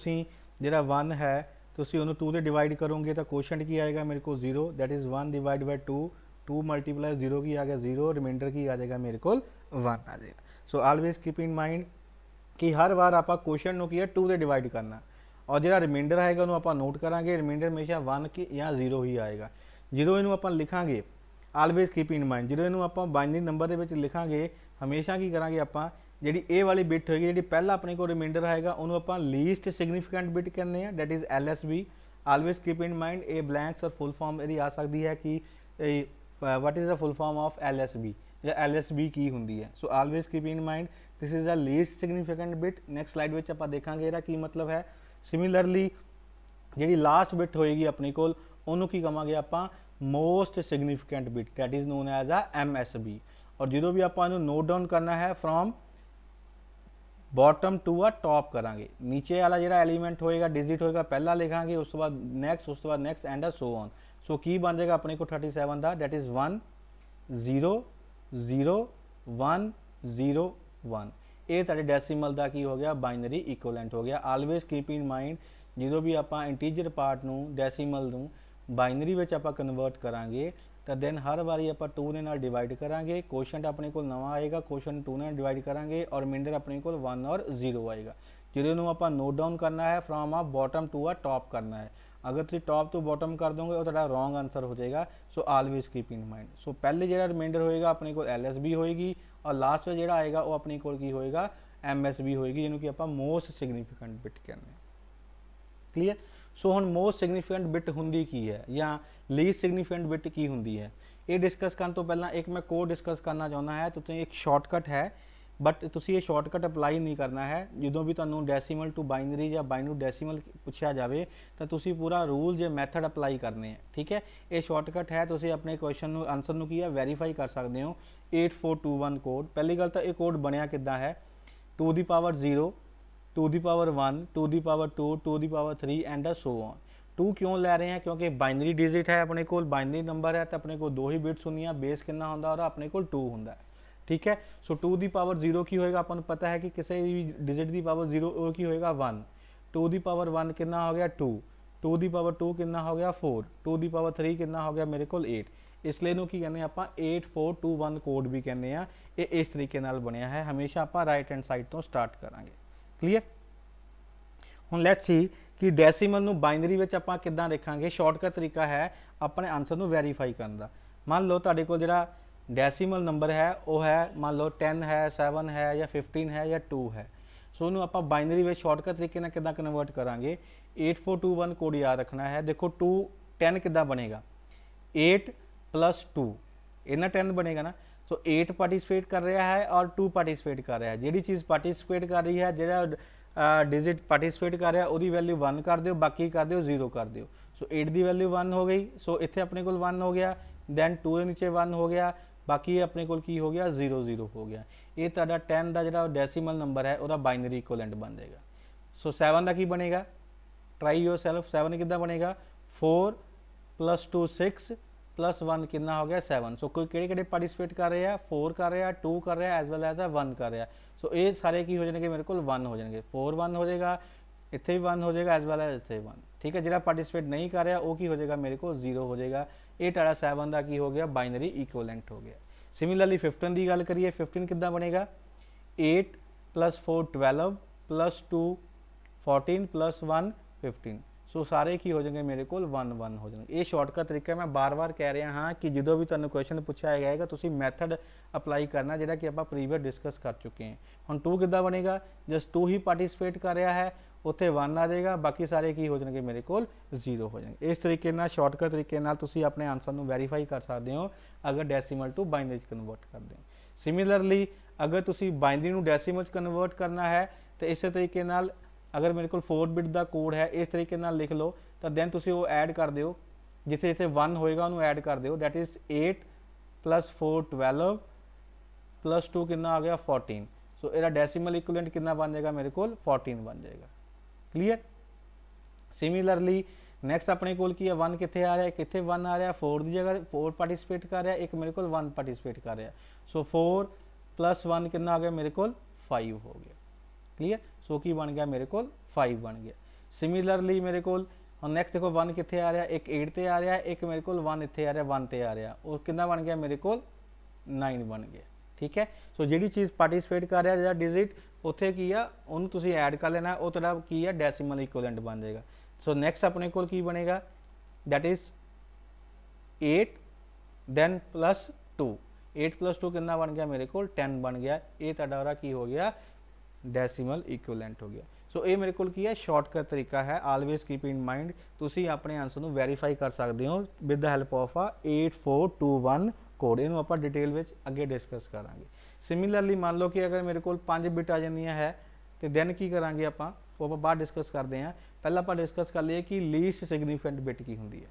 जो 1 है तुम उन्होंने 2 से डिवाइड करोगे तो क्वेश्चन की आएगा मेरे को 0, that is 1 divide by 2, 2 multiply 0 की आ गया 0, रिमाइंडर की आ जाएगा मेरे को 1 आ जाएगा। So always keep in mind कि हर बार आप क्वेश्चन की 2 से डिवाइड करना, और जो रिमाइंडर आएगा उन्होंने आप नोट करांगे, रिमाइंडर हमेशा 1 की या 0 ही आएगा। जो इनू आप लिखांगे ऑलवेज कीप इन माइंड, जो इनू आप बाइनरी नंबर के लिखांगे हमेशा की करांगे आप जी ए वाली बिट होगी, जी पहला अपने को रिमाइंडर आएगा उन्होंने आप लीस्ट सिग्निफिकेंट बिट कहने हैं, that is LSB। Always keep in mind a blanks और फुल फॉर्म यदि आ सकती है कि what is the full form of LSB या LSB की होंगी है। So always keep in mind this is the least significant bit. Next slide में आप देखेंगे इसका की मतलब है। सिमिलरली जी लास्ट बिट होएगी अपने को उन्होंने की कहांगे आप most significant bit, that is known as a MSB। और जो भी आप नोट डाउन करना है from bottom to a top करांगे, नीचे वाला जो एलीमेंट होएगा डिजिट होएगा पहला लिखांगे, उस बाद नेक्स्ट एंड सो ऑन। सो की बन जाएगा अपने को 37 का, दैट इज़ 1 0 0 1 0 1। ਇਹ ਤੁਹਾਡੇ ਡੈਸੀਮਲ ਦਾ ਕੀ ਹੋ ਗਿਆ ਬਾਈਨਰੀ ਇਕੁਇਵਲੈਂਟ ਹੋ ਗਿਆ। ਆਲਵੇਜ਼ ਕੀਪ ਇਨ ਮਾਈਂਡ ਜਦੋਂ ਵੀ ਆਪਾਂ ਇੰਟੀਜਰ ਪਾਰਟ ਨੂੰ ਡੈਸੀਮਲ ਨੂੰ ਬਾਈਨਰੀ ਵਿੱਚ ਆਪਾਂ ਕਨਵਰਟ ਕਰਾਂਗੇ ਤਾਂ ਦੈਨ ਹਰ ਵਾਰੀ ਆਪਾਂ 2 ਦੇ ਨਾਲ ਡਿਵਾਈਡ ਕਰਾਂਗੇ, ਕੁਓਸ਼ੀਐਂਟ ਆਪਣੇ ਕੋਲ ਨਵਾਂ ਆਏਗਾ, ਕੁਓਸ਼ੀਐਂਟ 2 ਨਾਲ ਡਿਵਾਈਡ ਕਰਾਂਗੇ ਔਰ ਰਿਮਾਈਂਡਰ ਆਪਣੇ ਕੋਲ 1 ਔਰ 0 ਆਏਗਾ। ਜਿਹਦੇ ਨੂੰ ਆਪਾਂ ਨੋਟ ਡਾਊਨ ਕਰਨਾ ਹੈ ਫਰੋਮ ਆ ਬੋਟਮ ਟੂ ਆ ਟॉप ਕਰਨਾ ਹੈ। अगर तुम टॉप तो बॉटम कर दोगे तो तुहाडा रॉन्ग आंसर हो जाएगा। So always keep in mind. So पहले जो रिमाइंडर होएगा अपने को LSB होएगी और लास्ट में जो आएगा वो अपने को की होएगा MSB होएगी, जिन्होंने कि आप मोस्ट सिग्निफिकेंट बिट कहने। क्लीयर। सो हुण मोस्ट सिग्निफिकेंट बिट हुंदी की है या लीस्ट सिग्निफिकेंट बिट की हुंदी है, ये डिस्कस करने तो पहला एक मैं कोड डिस्कस करना चाहता है। तो एक शॉर्टकट है बट तुसी ये शॉर्टकट अप्लाई नहीं करना है। जो भी तुहानू डेसीमल टू बाइनरी या बाइनरी डेसीमल पूछा जाए तो तुसी पूरा रूल जो मैथड अप्लाई करने हैं। ठीक है, ये शॉर्टकट है, तुसी अपने क्वेश्चन आंसर नू की है वेरीफाई कर सकते हो। 8421 कोड। पहली गल तो ये कोड बनया किद्दां है 2 the power 0 2 the power 1 2 the power 2 2 the power 3 and so on. 2 क्यों लै रहे हैं, क्योंकि बाइनरी डिजिट है अपने को, बाइनरी नंबर है तो अपने को 2 ही बिट्स होंदियां, बेस कितना होंदा और अपने को 2 होंदा है। ठीक है। सो 2 दी पावर 0 की होएगा, अपन पता है कि किसी भी डिजिट दी पावर 0 की होएगा 1। 2 दी पावर 1 कितना हो गया 2, 2 दी पावर 2 कितना हो गया 4, 2 दी पावर 3 कितना हो गया मेरे को 8। इसलिए इनू की कहने आप 8421 कोड भी कहने हैं। ये इस तरीके नाल बनया है, हमेशा आप राइट हैंड साइड तो स्टार्ट करांगे। क्लीयर। हुण लैट्स सी कि डेसीमल नू बाइनरी विच आपां किद्दां देखांगे। शॉर्टकट तरीका है अपने आंसर नू वेरीफाई करन दा। मान लो तुहाडे कोल जिहड़ा डेसीमल नंबर है वह है मान लो 10 है 7 है या 15 है या 2 है। सो उन्होंने आप बाइनरी में शॉर्टकट तरीके कि कन्वर्ट करांगे। 8421 कोड याद रखना है। देखो 2 10 कि बनेगा 8 + 2 इतना 10 बनेगा ना। सो 8 पार्टिसिपेट कर रहा है और 2 पार्टिसिपेट कर रहा है। जी चीज़ पार्टिसिपेट कर रही है जो डिजिट पार्टिसिपेट कर रहा है वो वैल्यू 1 कर दो, बाकी कर दो 0 कर दो। सो 8 की वैल्यू 1 हो गई। सो इतने अपने को 1 हो गया, दैन 2 के नीचे 1 हो गया, बाकी अपने को की हो गया 0 0 हो गया। ये तुहाडा 10 का जो डेसीमल नंबर है वह बाइनरी इक्विवेलेंट बन जाएगा। सो 7 का की बनेगा, ट्राई योर सैल्फ। 7 कितना बनेगा 4 + 2 6 + 1 कितना हो गया 7। सो कोई किहड़े पार्टिसिपेट कर रहे हैं 4 कर रहा है 2 कर रहा है एज वेल एज 1 कर रहा है। सो ये सारे की हो जाएंगे मेरे को 1 हो जाएंगे। 4 1 हो जाएगा, इतने भी 1 हो जाएगा एज वेल एज इतने 1। ठीक है, जो पार्टिसिपेट नहीं कर रहा वो की हो जाएगा मेरे को 0 हो जाएगा। ये तुहाडा 7 का की हो गया बाइनरी इक्विवेलेंट हो गया। सिमिलरली 15 की गल करिए, 15 कितना बनेगा 8 + 4 12 + 2 14 + 1 15। सो सारे की हो जाएंगे मेरे को 1 1 हो जाएंगे। ये शॉर्टकट तरीका मैं बार बार कह रहा हाँ कि जो भी तुहानू क्वेश्चन पूछा जाएगा तो मैथड अप्लाई करना जिहड़ा कि आप प्रीवियस डिस्कस कर चुके हैं। हुण 2 कितना बनेगा, जस्ट 2 ही पार्टिसिपेट कर रहा है, उत्थे 1 आ जाएगा, बाकी सारे की हो जाएंगे मेरे को 0 हो जाएंगे। इस तरीके नाल शॉर्टकट तरीके नाल तुसी अपने आंसर नू वेरीफाई कर सकते हो अगर डेसीमल टू बाइनरी कन्वर्ट करते हो। सिमिलरली अगर तुसी बाइनरी नू डेसीमल कन्वर्ट करना है तो इस तरीके नाल अगर मेरे को 4 बिट का कोड है इस तरीके नाल लिख लो तो दैन तुसी वो ऐड कर दो, जिथे जिथे 1 होएगा उन्होंने ऐड कर दो। दैट इज़ 8 + 4 12 + 2 कितना आ गया 14। सो ये डेसीमल इक्विवेलेंट कितना बन जाएगा मेरे को 14 बन जाएगा। क्लीयर। सिमिलरली नैक्सट अपने को की है 1 कितने आ रहा है, कितने 1 आ रहा है 4 की जगह 4 पार्टिसिपेट कर रहा है, एक मेरे को 1 पार्टिसिपेट कर रहा है। सो 4 + 1 कितना आ गया मेरे को 5 हो गया। क्लीयर। सो की बन गया मेरे को 5 बन गया। सिमिलरली मेरे को नैक्सट देखो 1 कितने आ रहा है, एक 8 ते आ रहा है, एक मेरे को 1 इतने आ रहा है 1 ते आ रहा है, और कितना बन गया मेरे को 9 बन गया। ठीक है। सो जी चीज़ पार्टिसिपेट कर रहा है जो डिजिट उत्थे की है उन्होंने तुसी ऐड कर लेना, वो तेरा की है डेसीमल इक्विवेलेंट बन जाएगा। सो नैक्सट अपने को की बनेगा दैट इज़ 8 दैन +2 8 + 2 कितना बन गया मेरे को 10 बन गया। ये तुहाडा की हो गया डेसीमल इक्विवेलेंट हो गया। सो ये मेरे को की है शॉर्टकट तरीका है। ऑलवेज कीप इन माइंड तुसी अपने आंसर नू वेरीफाई कर सकते हो with the help of 8421 code. इनू आप डिटेल में अगे डिस्कस करांगे। सिमिलरली मान लो कि अगर मेरे को 5 बिट आ जांदियां है तो दैन की करांगे आप बाद डिस्कस करते हैं। पहला आप डिस्कस कर लिए कि लीस्ट सिग्निफिकेंट बिट की होंदी है।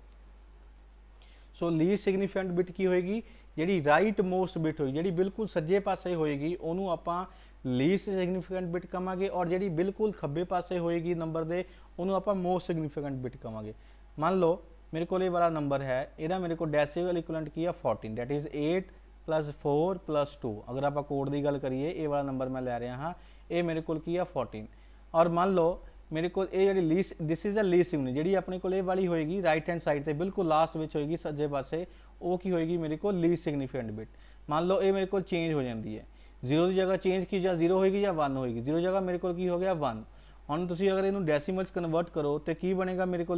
सो लीस्ट सिग्निफिकेंट बिट की होएगी जिहड़ी राइट मोस्ट बिट होगी, जिहड़ी बिल्कुल सज्जे पासे होएगी उन्होंने आप लीस्ट सिग्निफिकेंट बिट कहांगे, और जिहड़ी बिल्कुल खब्बे पासे होएगी नंबर दे उन्होंने आप मोस्ट सिग्निफिकेंट बिट कहांगे। मान लो मेरे को ये वाला नंबर है, यदा मेरे को डेसीमल इक्विवेलेंट की है 14, दैट इज़ 8 प्लस 4 प्लस 2, अगर आप कोड की गल करिए ये वाला नंबर मैं लै रहा हाँ, ये मेरे को 14। और मान लो मेरे को ये जी least this is a least unit जी अपने को वाली होएगी राइट हैंड साइड से बिल्कुल लास्ट में होएगी सज्जे पासे, वो की होएगी मेरे को लीस्ट सिग्नीफिकेंट बिट। मान लो ये मेरे को चेंज हो जाती है, 0 की जगह चेंज की या 0 होएगी या 1 होएगी, 0 जगह मेरे को हो गया 1। हम तुम अगर इनू डेसीमल कन्वर्ट करो तो की बनेगा मेरे को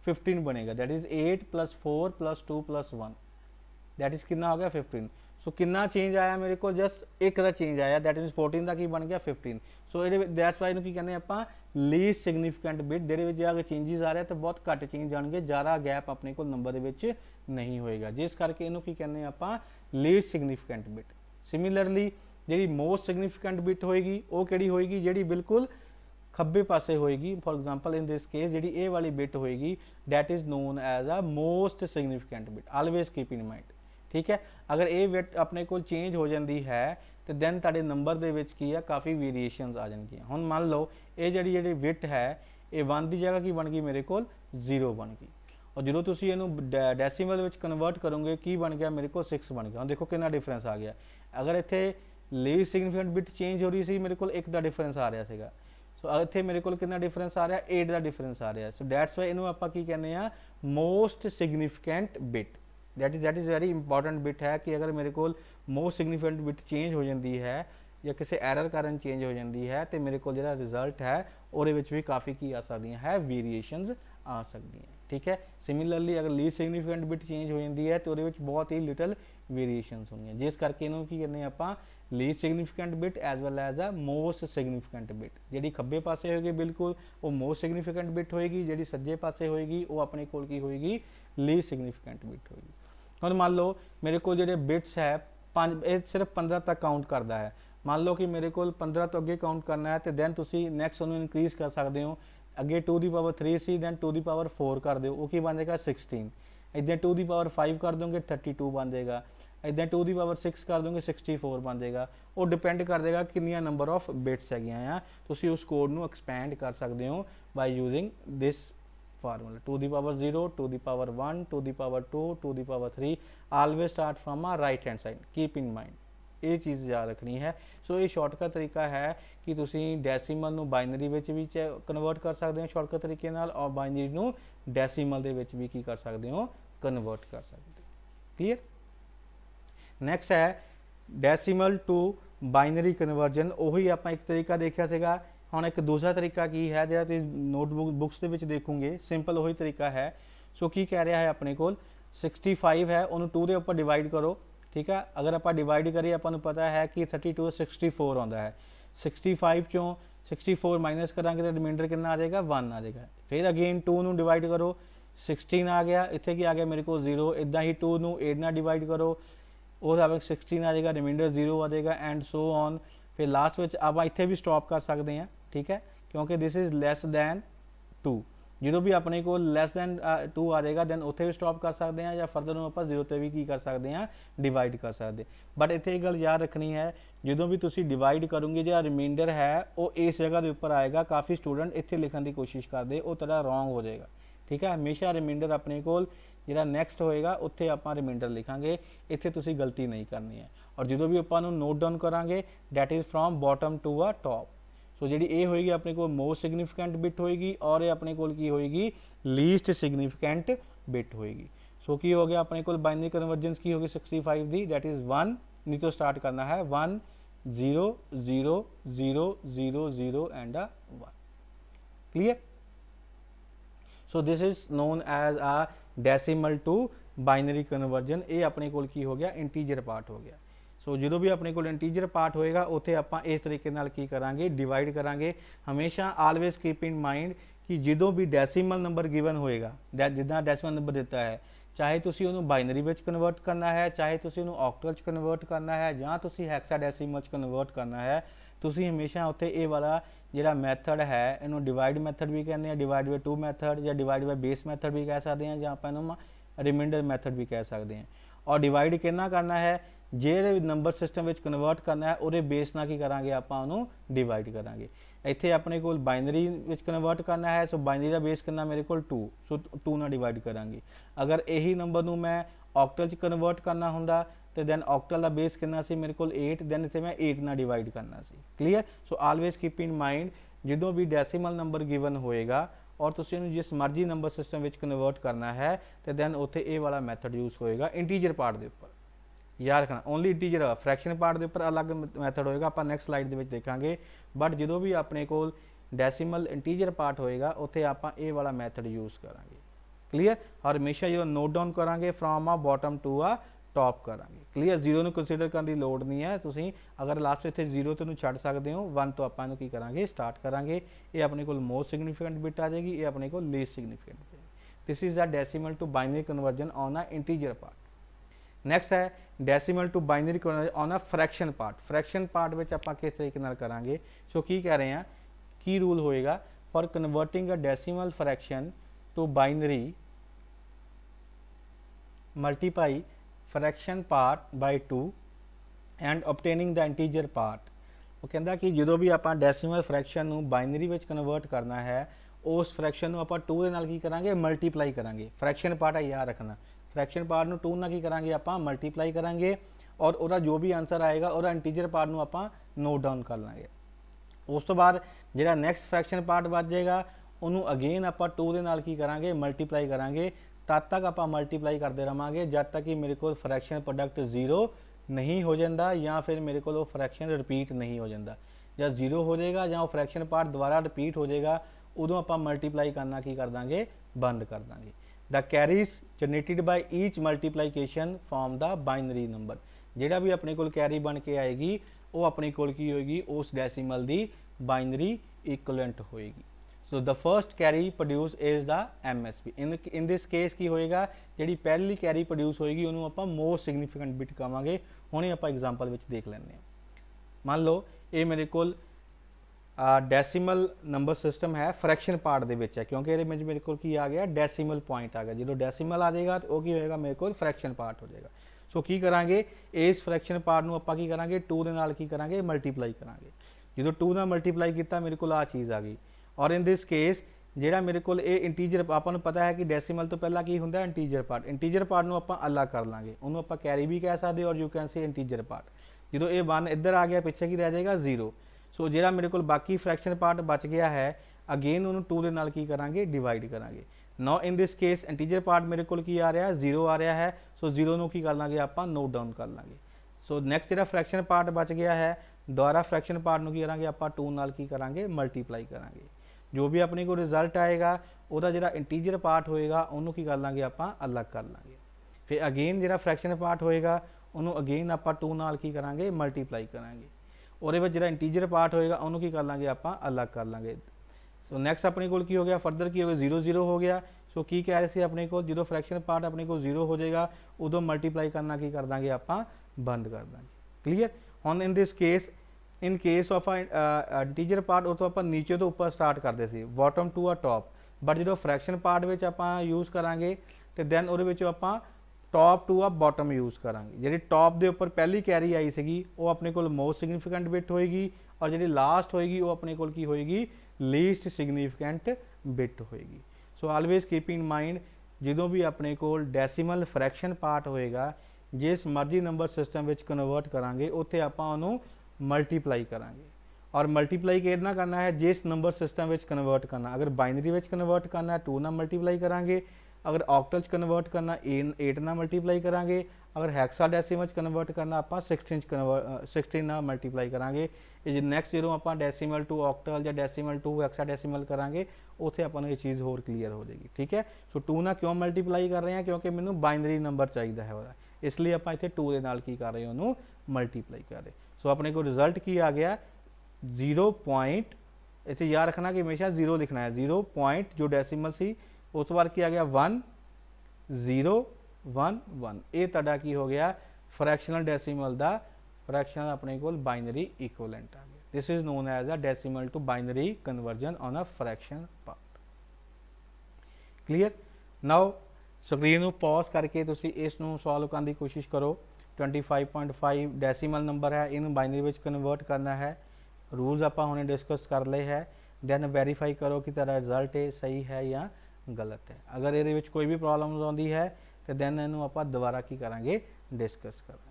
15 बनेगा, that is 8 plus 4 plus 2 plus 1, that is कितना हो गया 15। सो कितना चेंज आया मेरे को, जस्ट एक का चेंज आया, दैट मीनस 14 का की बन गया 15। सो दैट्स वाई की कहते हैं आप लीस्ट सिग्नीफिकेंट बिट, जिहदे अगर चेंजिज आ रहे तो बहुत घट चेंज आएंगे, ज़्यादा गैप अपने को नंबर के नहीं होएगा, जिस करके इनू की कहते हैं आप लीस्ट सिग्नीफिकेंट बिट। सिमिलरली जी मोस्ट सिग्नीफिकेंट बिट होएगी वो किहड़ी होएगी, जी बिल्कुल खब्बे पासे होएगी। For example in this case जी ए वाली बिट होएगी that is known as a most significant bit, always keep in mind, ठीक है। अगर ये बिट अपने को चेंज हो जाती है तो दैन तुहाडे नंबर दे विच की है काफ़ी वेरीएशनस आ जाएंगी। हुण मान लो ये जी बिट है ये 1 की जगह की बन गई मेरे को 0 बन गई, और जो तुम इनू डेसीमल में कन्वर्ट करोगे की बन गया मेरे को 6 बन गया। हम देखो कितना डिफरेंस आ गया, अगर इतने लीस्ट सिग्नीफिकेंट बिट चेंज हो रही सी मेरे को 1 का डिफरेंस आ रहा है, सो इतने मेरे को कितना डिफरेंस आ रहा है 8 का डिफरेंस आ रहा है। सो दैट्स वाई इनू आप की कहने हैं most significant bit, that is very important bit है कि अगर मेरे को मोस्ट सिग्नीफिकेंट बिट चेंज हो जाती है या किसी एरर कारण चेंज हो जाती है तो मेरे को जो रिजल्ट है और भी काफ़ी की आ सकती है वेरीएशनस आ सकती हैं, ठीक है। सिमिलरली अगर लीस्ट सिग्नीफिकेंट बिट चेंज हो जाती है तो बहुत ही लिटल वेरीएशनस होंगी, जिस करके इन्हों की कहने आप least significant bit as well as a most significant bit. जी खब्बे पासे होगी बिल्कुल वो मोस्ट सिग्नीफिकेंट बिट होएगी, जी सज्जे पासे होएगी वो अपने कोल की होएगी लीस्ट सिग्नीफिकेंट बिट होएगी। हम मान लो मेरे को जो बिट्स है 5 सिर्फ 15 तक काउंट करता है, मान लो कि मेरे को 15 तो अगे काउंट करना है तो दैन तुसी नैक्सट उन्होंने इंक्रीज़ कर सकते हो, अगे 2 की पावर 3 सी दैन 2 की पावर 4 कर दो, वो की बन जाएगा 16, इदा 2 की पावर 5 कर दोगे 32 बन जाएगा, इदा 2 की पावर 6 कर दोगे 64 बन जाएगा। वो डिपेंड कर देगा कितनी नंबर ऑफ बिट्स है, तुसी उस कोड को एक्सपैंड कर सकते हो बाय यूजिंग दिस फार्मूला 2 की पावर 0, 2 की पावर 1, 2 की पावर 2, 2 की power 3, always start from a right hand side, keep in mind ये चीज़ याद रखनी है। सो ये शॉर्टकट तरीका है कि तुसी डेसीमल नू बाइनरी विच भी कन्वर्ट कर सकते हो शॉर्टकट तरीके नाल, और बाइनरी नू डेसीमल दे विच भी की कर सकते हो कन्वर्ट कर सकते हो, क्लीयर। नैक्सट है डेसीमल टू बाइनरी कन्वर्जन, वही आप एक तरीका देखा सीगा। हम एक दूसरा तरीका की है जो नोटबुक बुक्स के देखोगे, सिंपल वही तरीका है। सो की कह रहा है अपने को 65 है उन्होंने 2 के उपर डिवाइड करो, ठीक है। अगर आप डिवाइड करिए अपन पता है कि 32 64 आता है, 65 चों 64 माइनस करा तो रिमाइंडर कितना आ जाएगा 1 आ जाएगा। फिर अगेन 2 डिवाइड करो 16 आ गया, इतने की आ गया मेरे को 0, इदा ही 2 8 ना डिवाइड करो वो 16 आ जाएगा, रिमाइंडर 0 आ जाएगा एंड सो ऑन। फिर लास्ट में आप इतने भी स्टॉप कर सकते हैं, ठीक है, क्योंकि दिस इज़ लैस दैन 2, जो भी अपने को लैस दैन 2 आ जाएगा दैन उत्थे भी स्टॉप कर सकते हैं या फर्दर आप 0 ते भी की कर सकते हैं डिवाइड कर सकते। बट इतने एक गल याद रखनी है जो भी तुम डिवाइड करोगे जो रिमाइंडर है वो इस जगह के उपर आएगा, काफ़ी स्टूडेंट इतने लिखने की कोशिश करते वो थोड़ा रॉन्ग हो जाएगा, ठीक है। हमेशा रिमाइंडर अपने को जो नैक्सट होएगा उत्थे आप रिमाइंडर लिखांगे, इतने तुसी गलती नहीं करनी है। और जो भी अपन नोट डाउन करांगे that is from bottom to a top. So जी ये होएगी अपने को मोस्ट सिग्नीफिकेंट बिट होएगी और ये अपने को की होएगी लीस्ट सिग्नीफिकेंट बिट होएगी। सो की हो गया अपने को बाइनरी कन्वर्जेंस की होगी 65 दी, दैट इज़ 1, नहीं तो स्टार्ट करना है 1 0 0 0 0 0 and 1, clear. So this is known as a decimal to binary conversion, ये अपने को की हो गया इंटीजर पार्ट हो गया। सो जो भी अपने को इंटीजर पार्ट होएगा उत्थे आप इस तरीके नाल की करांगे डिवाइड करांगे। हमेशा ऑलवेज कीप इन माइंड कि जो भी डेसीमल नंबर गिवन होएगा जिदा डेसीमल नंबर दिता है, चाहे तुसी उन्होंने बाइनरी में कन्वर्ट करना है, चाहे तुसी उन्होंने ऑक्टल कन्वर्ट करना है, या तुसी हेक्साडेसिमल कन्वर्ट करना है, तुसी हमेशा उत्थे ये वाला जिहड़ा मैथड है इनू डिवाइड मैथड भी कहते हैं, डिवाइड बाय 2 मैथड या डिवाइड बाय बेस मैथड भी कह सकते हैं, या आप रिमाइंडर मैथड भी कह सकते हैं। और डिवाइड कितना करना है जे नंबर सिस्टम में कन्वर्ट करना है और बेस ना की करांगे आप डिवाइड करांगे। इत्थे अपने को बाइनरी में कन्वर्ट करना है, सो बाइनरी का बेस कितना मेरे को 2, सो 2 ना डिवाइड करांगे। अगर यही नंबर नू मैं ऑक्टल कन्वर्ट करना हुंदा तो दैन ऑक्टल का बेस कितना सी मेरे को 8, दैन इतने मैं 8 ना डिवाइड करना सी। Clear. So always keep in mind जो भी डेसीमल नंबर गिवन होएगा और तुसीं इहनूं जिस मर्जी नंबर सिस्टम में कन्वर्ट करना है तो दैन उत्थे ये वाला मैथड यूज होएगा इंटीजर पार्ट के उपर। याद रखना ओनली इंटीजर, फ्रैक्शन पार्ट के उपर अलग मैथड होएगा, आप नैक्सट स्लाइड के देखांगे। बट जो भी अपने को डेसीमल इंटीजर पार्ट होएगा उत्थे आप ये वाला मैथड यूज करांगे। क्लीयर। और हमेशा जो नोट डाउन करांगे from a bottom to a top करांगे। क्लीयर। 0 कंसीडर करने की लोड़ नहीं है, तुसीं अगर लास्ट इत्थे 0 तो छड्ड सकते हो, 1 तो आपां की करांगे स्टार्ट करांगे। ये अपने को मोस्ट सिग्नीफिकेंट बिट आ जाएगी, ये अपने को least significant bit. This is the decimal to binary conversion on a integer part. Next है decimal to binary conversion on a fraction part. Fraction part में आप किस तरीके नाल करांगे। सो की कह रहे हैं, की रूल होएगा for converting a decimal fraction to binary multiply fraction part by 2 and obtaining the integer part। वो कहता कि जो भी आप डेसीमल फ्रैक्शन बाइनरी में कन्वर्ट करना है उस फ्रैक्शन आप 2 के नाल की करांगे मल्टीप्लाई करांगे। फ्रैक्शन पार्ट है याद रखना, फ्रैक्शन पार्ट में 2 ना की करांगे आप मल्टीप्लाई करांगे और उसका जो भी आंसर आएगा और इंटीजर पार्ट में आप नोट डाउन कर लेंगे। उस तो बाद जो नैक्सट फ्रैक्शन पार्ट बच जाएगा उन्होंने अगेन आप 2 के नाल की करांगे मल्टीप्लाई करांगे। तद तक आप मल्टीप्लाई करते रहेंगे जब तक कि मेरे को फ्रैक्शन प्रोडक्ट 0 नहीं हो जाता या फिर मेरे को फ्रैक्शन रिपीट नहीं हो जाता। जब 0 हो जाएगा या फ्रैक्शन पार्ट दोबारा रिपीट हो जाएगा उदों आप मल्टीप्लाई करना की कर देंगे, बंद कर देंगे। The carries generated by each multiplication from the binary number. जोड़ा भी अपने को कैरी बन के आएगी वो अपने को की होएगी उस डेसीमल की बाइनरी इक्विवेलेंट होएगी। So the first carry produce is the MSB। In this case की होएगा जी पहली कैरी प्रोड्यूस होएगी उन्होंने आप मोस्ट सिग्नीफिकेंट बिट कहांगे। हुणे आप एग्जाम्पल में देख लेंगे। मान लो ये मेरे को डेसीमल नंबर सिस्टम है फ्रैक्शन पार्ट दे विच है क्योंकि ये मेरे को की आ गया डेसीमल पॉइंट आ गया। जो डेसीमल आ जाएगा तो वह होएगा मेरे को फ्रैक्शन पार्ट हो जाएगा। सो की करांगे इस फ्रैक्शन पार्ट में आप की करांगे 2 दे नाल की करांगे मल्टीप्लाई करांगे। जो 2 नाल मल्टीप्लाई किया मेरे को आ चीज़ आ गई और इन दिस केस जोड़ा मेरे को इंटीजर आपको पता है कि डेसीमल तो पहला की होंगे इंटीजर पार्ट। इंटीजर पार्ट में आप अलग कर लाँगे उन्होंने आप कैरी भी कह सकते और यू कैन से इंटीजर पार्ट। जो ये 1 इधर आ गया पिछे की रह जाएगा 0। सो जो मेरे को बाकी फ्रैक्शन पार्ट बच गया है अगेन उन्होंने 2 के नाल की करांगे डिवाइड करांगे। No in this case integer part मेरे को की आ रहा है 0 आ रहा है। सो 0 को की कर लाँगे आप नोट डाउन कर लाँगे। सो नैक्सट जो फ्रैक्शन पार्ट बच गया है दोबारा फ्रैक्शन पार्ट की करांगे आप 2 नाल की करांगे मल्टीप्लाई करांगे। जो भी अपने को रिजल्ट आएगा वह जो इंटीजर पार्ट होएगा उन्होंने की कर लाँगे आप अलग कर लाँगे। फिर अगेन जो फ्रैक्शन पार्ट होएगा उन्होंने अगेन आप 2 नाल की करांगे मल्टीप्लाई करांगे और जो इंटीजर पार्ट होएगा उन्होंने की कर लाँगे आप अलग कर लाँगे। सो नैक्सट अपने को की हो गया फर्दर की हो गया 0 0 हो गया। सो की कह रहे थे अपने को जो फ्रैक्शन पार्ट अपने को 0 हो जाएगा उदों मल्टीप्लाई करना की कर देंगे आप बंद कर देंगे। क्लीयर। हुण in this case in case of integer part वो तो आप नीचे तो ऊपर स्टार्ट करते थे bottom to a top. But जो फ्रैक्शन पार्ट में आप यूज़ करांगे तो दैन वो आप top to a bottom use करांगे। जी टॉप के उपर पहली कैरी आई सी वो अपने को मोस्ट सिग्नीफिकेंट बिट होएगी और जी लास्ट होएगी वो अपने को की होएगी लीस्ट सिग्नीफिकेंट बिट होएगी। सो ऑलवेज कीप इन माइंड जो भी अपने को डेसीमल फ्रैक्शन पार्ट होएगा जिस मर्जी नंबर सिस्टम में कन्वर्ट करांगे उत्थे आपां मल्टीप्लाई करांगे और मल्टीप्लाई कितना करना है जिस नंबर सिस्टम में कन्वर्ट करना। अगर बाइनरी में कन्वर्ट करना है 2 ना मल्टीप्लाई करांगे। अगर ऑक्टल कन्वर्ट करना 8 ना मल्टीप्लाई करांगे। अगर हेक्साडेसिमल कन्वर्ट करना आप 16 ना मल्टीप्लाई करांगे। ये नैक्सट जो आप डेसीमल टू ऑक्टल या डेसीमल टू हेक्साडेसिमल करांगे उत्थे अपन ये चीज़ होर क्लीयर हो जाएगी। ठीक है। सो 2 ना क्यों मल्टीप्लाई कर रहे हैं क्योंकि मैंने बाइनरी नंबर चाहिए है वह, इसलिए आप इतने 2 के नाल की कर रहे हैं उन्होंने मल्टीप्लाई कर रहे। सो अपने को रिजल्ट की आ गया 0 पॉइंट। इसे याद रखना कि हमेशा 0 लिखना है। 0 पॉइंट जो डेसीमल सी उस बार की आ गया 1 0 1 1। ये तुहाडा की हो गया फ्रैक्शनल डेसीमल का फ्रैक्शनल अपने को बाइनरी इक्विवेलेंट आ गया। This is known as a decimal to binary conversion on a fraction part. Clear. Now screen pause करके तुसी इसनू सॉल्व करने की कोशिश करो। 25.5 डेसीमल नंबर है इन बाइनरी में कन्वर्ट करना है। रूल्स आप हमने डिस्कस कर ले है। दैन वेरीफाई करो कि तेरा रिजल्ट सही है या गलत है। अगर ये कोई भी प्रॉब्लम आती है तो दैन इनू आप दोबारा की करांगे डिस्कस करांगे।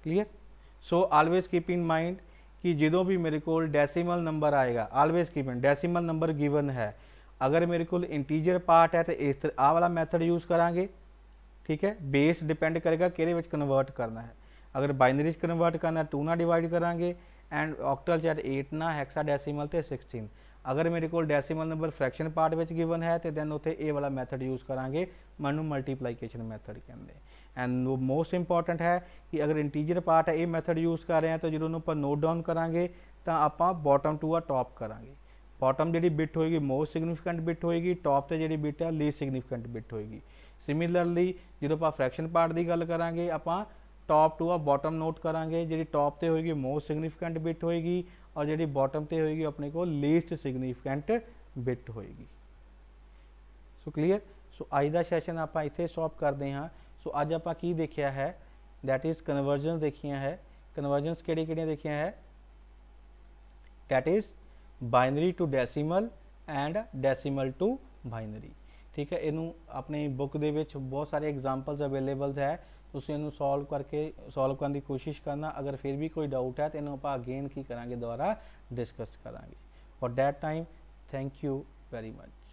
Clear. So always keep in mind कि जो भी मेरे को डेसिमल नंबर आएगा, always keep in decimal number given है, अगर मेरे को इंटीजर पार्ट है तो इस आ वाला मैथड यूज़ करांगे, ठीक है। बेस डिपेंड करेगा कि कन्वर्ट करना है, अगर बाइनरी कन्वर्ट करना है 2 ना डिवाइड करांगे एंड ऑक्टल चाहे 8 ना, हेक्साडेसिमल ते 16। अगर मेरे को डेसिमल नंबर फ्रैक्शन पार्ट में गिवन है तो दैन उत्थे ए वाला मैथड यूज़ करांगे, मैं मल्टीप्लाइकेशन मैथड कहते हैं। एंड वो मोस्ट इंपॉर्टेंट है कि अगर इंटीजर पार्ट है ये मैथड यूज़ कर रहे हैं तो जो आप नोट डाउन करांगे तो आप बॉटम टू आ टॉप करांगे। बॉटम जी बिट होएगी मोस्ट सिग्निफिकेंट बिट होएगी, टॉप से जी बिट है लीस्ट सिग्निफिकेंट बिट होएगी। सिमिलरली जो आप फ्रैक्शन पार्ट की गल करांगे आप top to a bottom note करांगे, जी टॉप से होएगी मोस्ट सिग्निफिकेंट बिट होएगी और जी बॉटम से होएगी अपने को लीस्ट सिग्निफिकेंट बिट होएगी। सो क्लीयर। सो अज का सैशन आप इत्थे स्टॉप करते हैं। सो अज आप की देखिया है, दैट इज़ कन्वर्जन देखिया है। कन्वर्जनस किहड़ियां देखिया है, that is binary to decimal and decimal to binary, ठीक है। इनू अपनी बुक दे विच बहुत सारे एग्जाम्पल्स अवेलेबल है, तुसीं इनू सॉल्व करने की कोशिश करना। अगर फिर भी कोई डाउट है तो इनू आप अगेन की करांगे, दोबारा डिस्कस करांगे। For that time thank you very much.